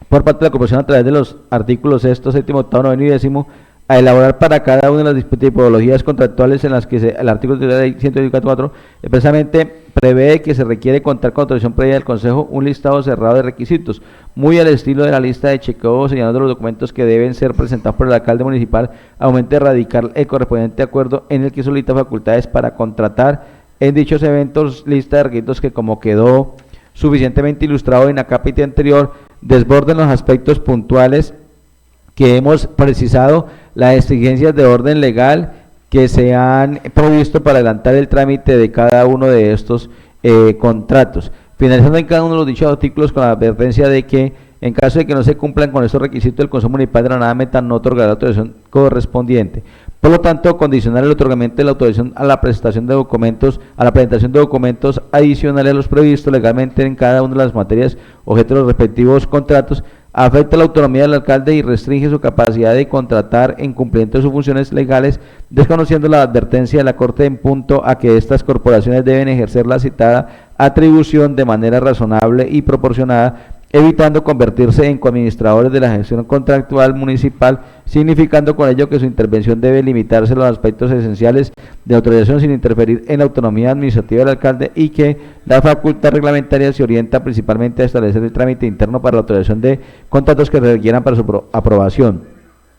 por parte de la corporación a través de los artículos 6, 7, 8, 9 y 10 a elaborar para cada una de las tipologías contractuales en las que el artículo de la ley 124 expresamente prevé que se requiere contar con autorización previa del Consejo un listado cerrado de requisitos, muy al estilo de la lista de chequeo, señalando los documentos que deben ser presentados por el alcalde municipal al momento de radicar el correspondiente acuerdo en el que solicita facultades para contratar en dichos eventos, lista de requisitos que, como quedó suficientemente ilustrado en la capítulo anterior, desborden los aspectos puntuales que hemos precisado, las exigencias de orden legal que se han provisto para adelantar el trámite de cada uno de estos contratos. Finalizando en cada uno de los dichos artículos con la advertencia de que en caso de que no se cumplan con estos requisitos, el Consejo Municipal de la Nada Meta no otorgará la autorización correspondiente. Por lo tanto, condicionar el otorgamiento de la autorización a la presentación de documentos, a la presentación de documentos adicionales a los previstos legalmente en cada una de las materias objeto de los respectivos contratos, afecta la autonomía del alcalde y restringe su capacidad de contratar en cumplimiento de sus funciones legales, desconociendo la advertencia de la Corte en punto a que estas corporaciones deben ejercer la citada atribución de manera razonable y proporcionada, evitando convertirse en coadministradores de la gestión contractual municipal, significando con ello que su intervención debe limitarse a los aspectos esenciales de autorización sin interferir en la autonomía administrativa del alcalde, y que la facultad reglamentaria se orienta principalmente a establecer el trámite interno para la autorización de contratos que requieran para su aprobación.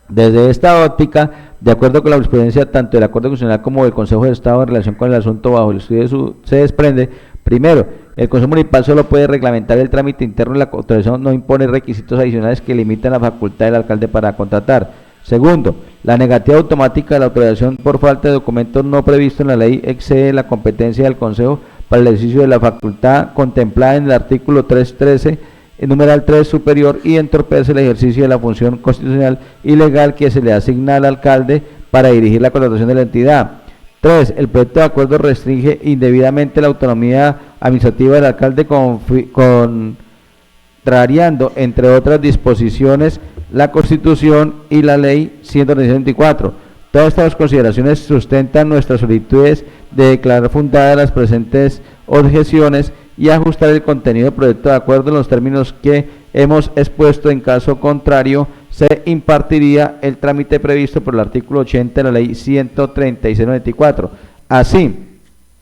Desde esta óptica, de acuerdo con la jurisprudencia tanto del Acuerdo Constitucional como del Consejo de Estado en relación con el asunto bajo el estudio se desprende: primero, el Consejo Municipal solo puede reglamentar el trámite interno y la autorización no impone requisitos adicionales que limitan la facultad del alcalde para contratar. Segundo, la negativa automática de la autorización por falta de documentos no previsto en la ley excede la competencia del Consejo para el ejercicio de la facultad contemplada en el artículo 313, el numeral 3 superior, y entorpece el ejercicio de la función constitucional y legal que se le asigna al alcalde para dirigir la contratación de la entidad. 3. El proyecto de acuerdo restringe indebidamente la autonomía administrativa del alcalde, contrariando, entre otras disposiciones, la Constitución y la Ley 124. Todas estas consideraciones sustentan nuestras solicitudes de declarar fundadas las presentes objeciones y ajustar el contenido del proyecto de acuerdo en los términos que hemos expuesto. En caso contrario, se impartiría el trámite previsto por el artículo 80 de la ley 136/94. Así,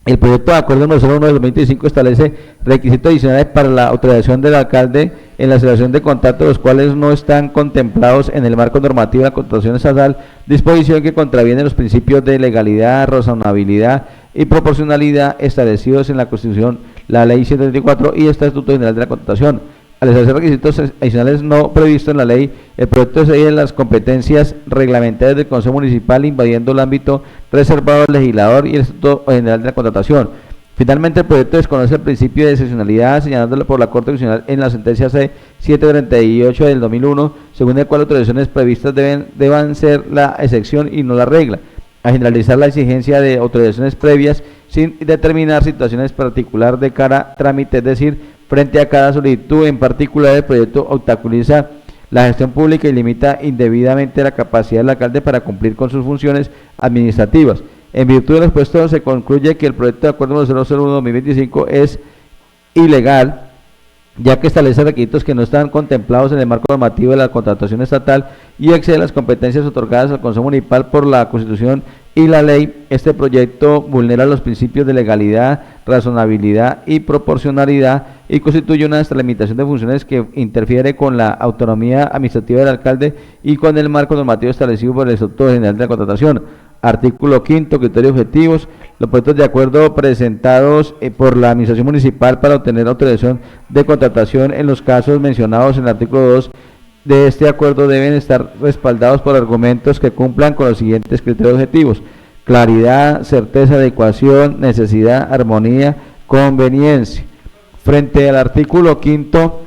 el proyecto de acuerdo número 01 del 2025 establece requisitos adicionales para la autorización del alcalde en la celebración de contratos, los cuales no están contemplados en el marco normativo de la contratación estatal, disposición que contraviene los principios de legalidad, razonabilidad y proporcionalidad establecidos en la Constitución, la Ley 134 y Estatuto General de la Contratación. Al establecer requisitos adicionales no previstos en la ley, el proyecto excede las competencias reglamentarias del Consejo Municipal, invadiendo el ámbito reservado al legislador y el Estatuto General de la Contratación. Finalmente, el proyecto desconoce el principio de excepcionalidad, señalándolo por la Corte Constitucional en la sentencia C-738 del 2001, según el cual las autorizaciones previstas deban ser la excepción y no la regla. A generalizar la exigencia de autorizaciones previas sin determinar situaciones particulares de cara a trámite, es decir, frente a cada solicitud en particular, el proyecto obstaculiza la gestión pública y limita indebidamente la capacidad del alcalde para cumplir con sus funciones administrativas. En virtud de lo expuesto, se concluye que el proyecto de acuerdo 001-2025 es ilegal, ya que establece requisitos que no están contemplados en el marco normativo de la contratación estatal y excede las competencias otorgadas al Consejo Municipal por la Constitución y la ley. Este proyecto vulnera los principios de legalidad, razonabilidad y proporcionalidad y constituye una extralimitación de funciones que interfiere con la autonomía administrativa del alcalde y con el marco normativo establecido por el Estatuto General de la Contratación. Artículo 5, criterios objetivos. Los proyectos de acuerdo presentados por la Administración Municipal para obtener autorización de contratación en los casos mencionados en el artículo 2 de este acuerdo deben estar respaldados por argumentos que cumplan con los siguientes criterios objetivos: claridad, certeza, adecuación, necesidad, armonía, conveniencia. Frente al artículo 5,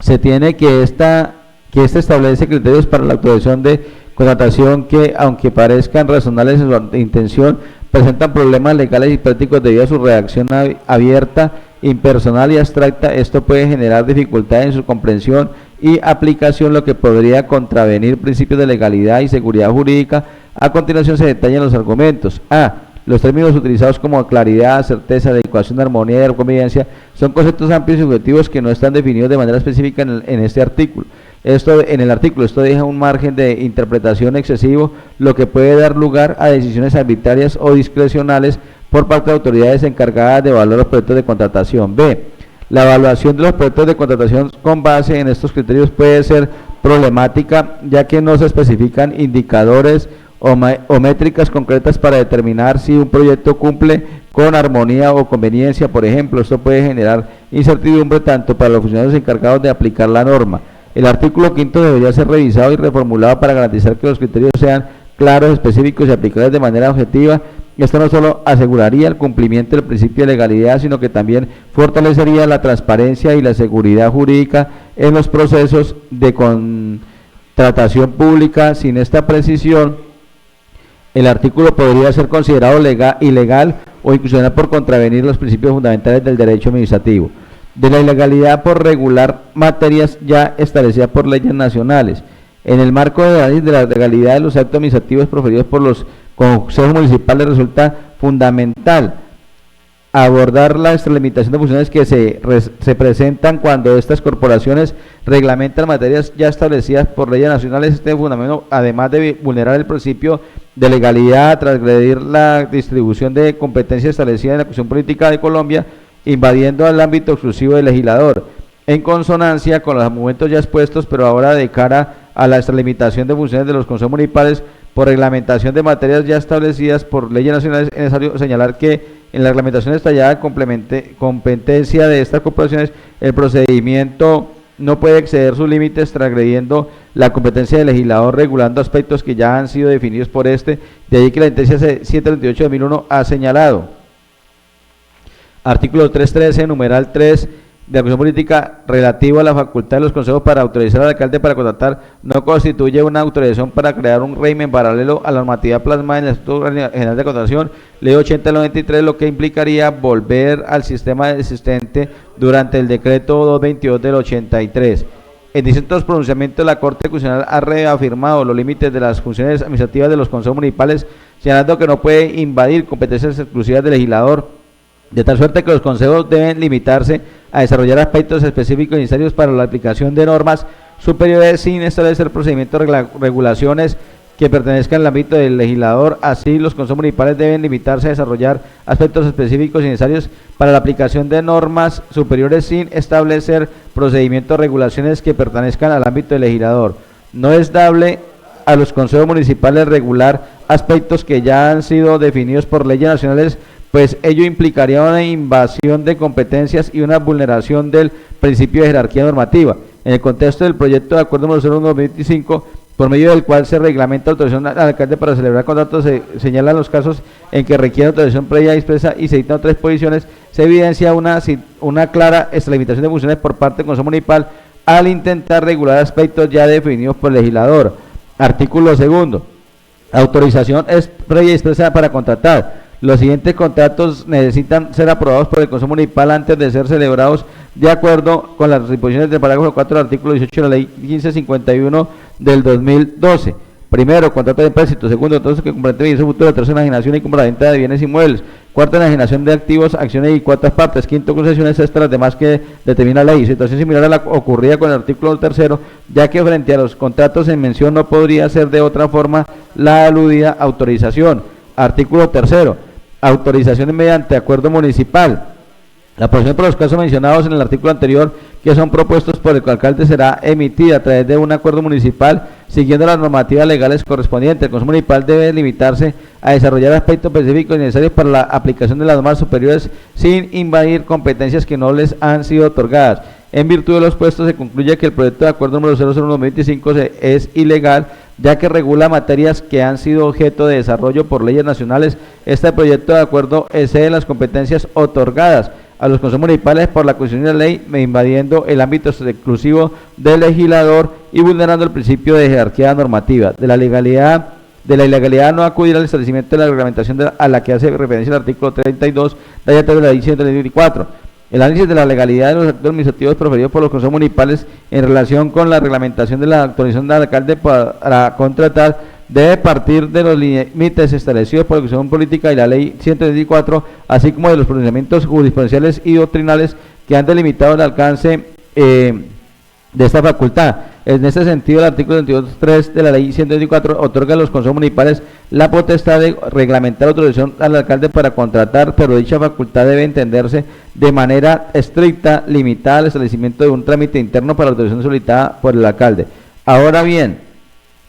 se tiene que este establece criterios para la autorización de contratación que, aunque parezcan razonables en su intención, presentan problemas legales y prácticos debido a su redacción abierta, impersonal y abstracta. Esto puede generar dificultades en su comprensión y aplicación, lo que podría contravenir principios de legalidad y seguridad jurídica. A continuación se detallan los argumentos. Los términos utilizados como claridad, certeza, adecuación, armonía y conveniencia son conceptos amplios y objetivos que no están definidos de manera específica en este artículo. Esto deja un margen de interpretación excesivo, lo que puede dar lugar a decisiones arbitrarias o discrecionales por parte de autoridades encargadas de evaluar los proyectos de contratación. B. La evaluación de los proyectos de contratación con base en estos criterios puede ser problemática, ya que no se especifican indicadores o métricas concretas para determinar si un proyecto cumple con armonía o conveniencia. Por ejemplo, esto puede generar incertidumbre tanto para los funcionarios encargados de aplicar la norma. El artículo 5 debería ser revisado y reformulado para garantizar que los criterios sean claros, específicos y aplicables de manera objetiva. Esto no solo aseguraría el cumplimiento del principio de legalidad, sino que también fortalecería la transparencia y la seguridad jurídica en los procesos de contratación pública. Sin esta precisión, el artículo podría ser considerado ilegal o inconstitucional por contravenir los principios fundamentales del derecho administrativo. De la ilegalidad por regular materias ya establecidas por leyes nacionales. En el marco de la legalidad de los actos administrativos proferidos por los consejos municipales, resulta fundamental abordar la extralimitación de funciones que se presentan cuando estas corporaciones reglamentan materias ya establecidas por leyes nacionales. Este fundamento, además de vulnerar el principio de legalidad, transgredir la distribución de competencias establecida en la Constitución Política de Colombia, invadiendo el ámbito exclusivo del legislador, en consonancia con los argumentos ya expuestos, pero ahora de cara a la extralimitación de funciones de los consejos municipales por reglamentación de materias ya establecidas por leyes nacionales. Es necesario señalar que en la reglamentación detallada competencia de estas corporaciones, el procedimiento no puede exceder sus límites, transgrediendo la competencia del legislador, regulando aspectos que ya han sido definidos por este. De ahí que la sentencia 738 de 2001 ha señalado. Artículo 313, numeral 3 de la Constitución Política, relativo a la facultad de los consejos para autorizar al alcalde para contratar, no constituye una autorización para crear un régimen paralelo a la normatividad plasmada en el Estatuto General de Contratación, Ley 80 del 93, lo que implicaría volver al sistema existente durante el decreto 222 del 83. En distintos pronunciamientos, la Corte Constitucional ha reafirmado los límites de las funciones administrativas de los consejos municipales, señalando que no puede invadir competencias exclusivas del legislador, de tal suerte que los consejos deben limitarse a desarrollar aspectos específicos necesarios para la aplicación de normas superiores sin establecer procedimientos regulaciones que pertenezcan al ámbito del legislador. Así, los consejos municipales deben limitarse a desarrollar aspectos específicos y necesarios para la aplicación de normas superiores sin establecer procedimientos o regulaciones que pertenezcan al ámbito del legislador. No es dable a los consejos municipales regular aspectos que ya han sido definidos por leyes nacionales, pues ello implicaría una invasión de competencias y una vulneración del principio de jerarquía normativa. En el contexto del proyecto de acuerdo número 01/2025, por medio del cual se reglamenta autorización al alcalde para celebrar contratos, se señalan los casos en que requiere autorización previa expresa y se dictan otras disposiciones, se evidencia una clara extralimitación de funciones por parte del Consejo Municipal al intentar regular aspectos ya definidos por el legislador. Artículo 2. Autorización es previa y expresa para contratar. Los siguientes contratos necesitan ser aprobados por el Consejo Municipal antes de ser celebrados de acuerdo con las disposiciones del parágrafo 4 del artículo 18 de la Ley 1551 del 2012. Primero, contrato de empréstito. Segundo, contratos que comprometen bienes futuros. Tercero, enajenación y compra-venta de bienes inmuebles. Cuarto, enajenación de activos, acciones y cuotas partes. Quinto, concesiones extras, demás que determina la ley. Situación similar a la ocurrida con el artículo 3, ya que frente a los contratos en mención no podría ser de otra forma la aludida autorización. Artículo 3. Autorizaciones mediante acuerdo municipal. La aprobación por los casos mencionados en el artículo anterior, que son propuestos por el alcalde, será emitida a través de un acuerdo municipal siguiendo las normativas legales correspondientes. El Consejo Municipal debe limitarse a desarrollar aspectos específicos necesarios para la aplicación de las normas superiores sin invadir competencias que no les han sido otorgadas. En virtud de los puestos, se concluye que el proyecto de acuerdo número 001/2025 es ilegal, ya que regula materias que han sido objeto de desarrollo por leyes nacionales. Este proyecto de acuerdo excede las competencias otorgadas a los consejos municipales por la Constitución de la ley, invadiendo el ámbito exclusivo del legislador y vulnerando el principio de jerarquía normativa. De la ilegalidad no acudir al establecimiento de la reglamentación a la que hace referencia el artículo 32 de la Ley 124. El análisis de la legalidad de los actos administrativos proferidos por los consejos municipales en relación con la reglamentación de la autorización del alcalde para contratar debe partir de los límites establecidos por la Constitución Política y la Ley 124, así como de los pronunciamientos jurisprudenciales y doctrinales que han delimitado el alcance de esta facultad. En este sentido, el artículo 22.3 de la Ley 124 otorga a los consejos municipales la potestad de reglamentar la autorización al alcalde para contratar, pero dicha facultad debe entenderse de manera estricta, limitada al establecimiento de un trámite interno para la autorización solicitada por el alcalde. Ahora bien,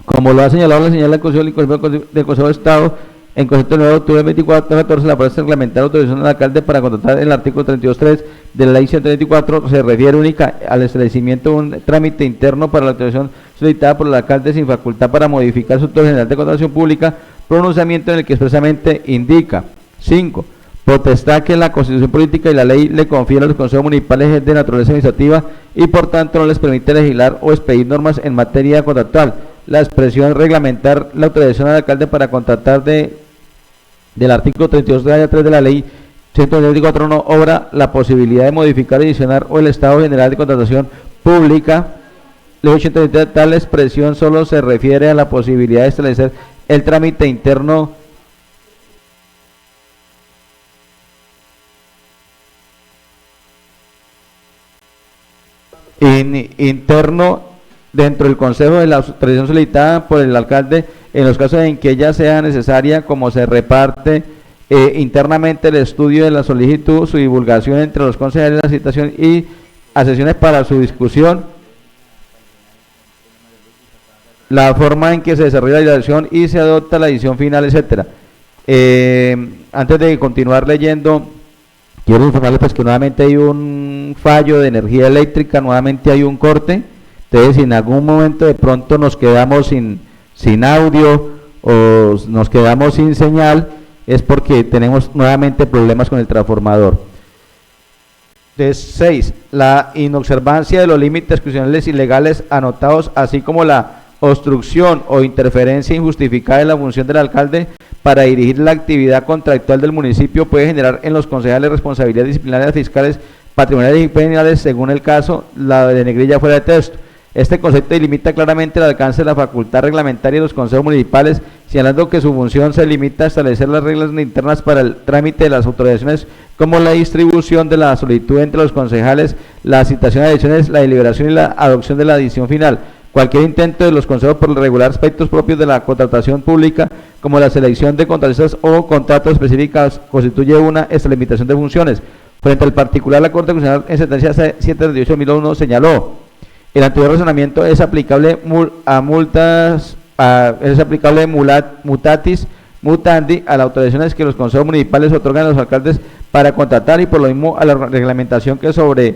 como lo ha señalado la señal del Consejo de Estado, en concepto del 9 de octubre de 2014, la propuesta reglamentar la autorización del alcalde para contratar en el artículo 32.3 de la Ley 124 se refiere única al establecimiento de un trámite interno para la autorización solicitada por el alcalde sin facultad para modificar su autor general de contratación pública, pronunciamiento en el que expresamente indica. 5. Potestad que la Constitución Política y la ley le confieren a los consejos municipales es de naturaleza administrativa y por tanto no les permite legislar o expedir normas en materia contractual. La expresión reglamentar la autorización al alcalde para contratar del artículo 32 de 3 de la ley 124 no obra la posibilidad de modificar, adicionar o el estado general de contratación pública. Ley 133, tal expresión solo se refiere a la posibilidad de establecer el trámite interno interno dentro del consejo de la autorización solicitada por el alcalde en los casos en que ella sea necesaria, como se reparte internamente el estudio de la solicitud, su divulgación entre los concejales, la citación y sesiones para su discusión, la forma en que se desarrolla la elección y se adopta la decisión final, etcétera. Antes de continuar leyendo, quiero informarles pues que nuevamente hay un fallo de energía eléctrica, nuevamente hay un corte. Entonces, si en algún momento de pronto nos quedamos sin audio o nos quedamos sin señal, es porque tenemos nuevamente problemas con el transformador. 6. La inobservancia de los límites constitucionales y legales anotados, así como la obstrucción o interferencia injustificada en la función del alcalde para dirigir la actividad contractual del municipio, puede generar en los concejales responsabilidades disciplinarias fiscales, patrimoniales y penales, según el caso, la de negrilla fuera de texto. Este concepto delimita claramente el alcance de la facultad reglamentaria de los consejos municipales, señalando que su función se limita a establecer las reglas internas para el trámite de las autorizaciones, como la distribución de la solicitud entre los concejales, la citación de elecciones, la deliberación y la adopción de la decisión final. Cualquier intento de los consejos por regular aspectos propios de la contratación pública, como la selección de contratistas o contratos específicos, constituye una extralimitación de funciones. Frente al particular, la Corte Constitucional en sentencia 738/2001 señaló: el anterior razonamiento es aplicable a multas, es aplicable mutatis mutandi a las autorizaciones que los consejos municipales otorgan a los alcaldes para contratar y por lo mismo a la reglamentación que sobre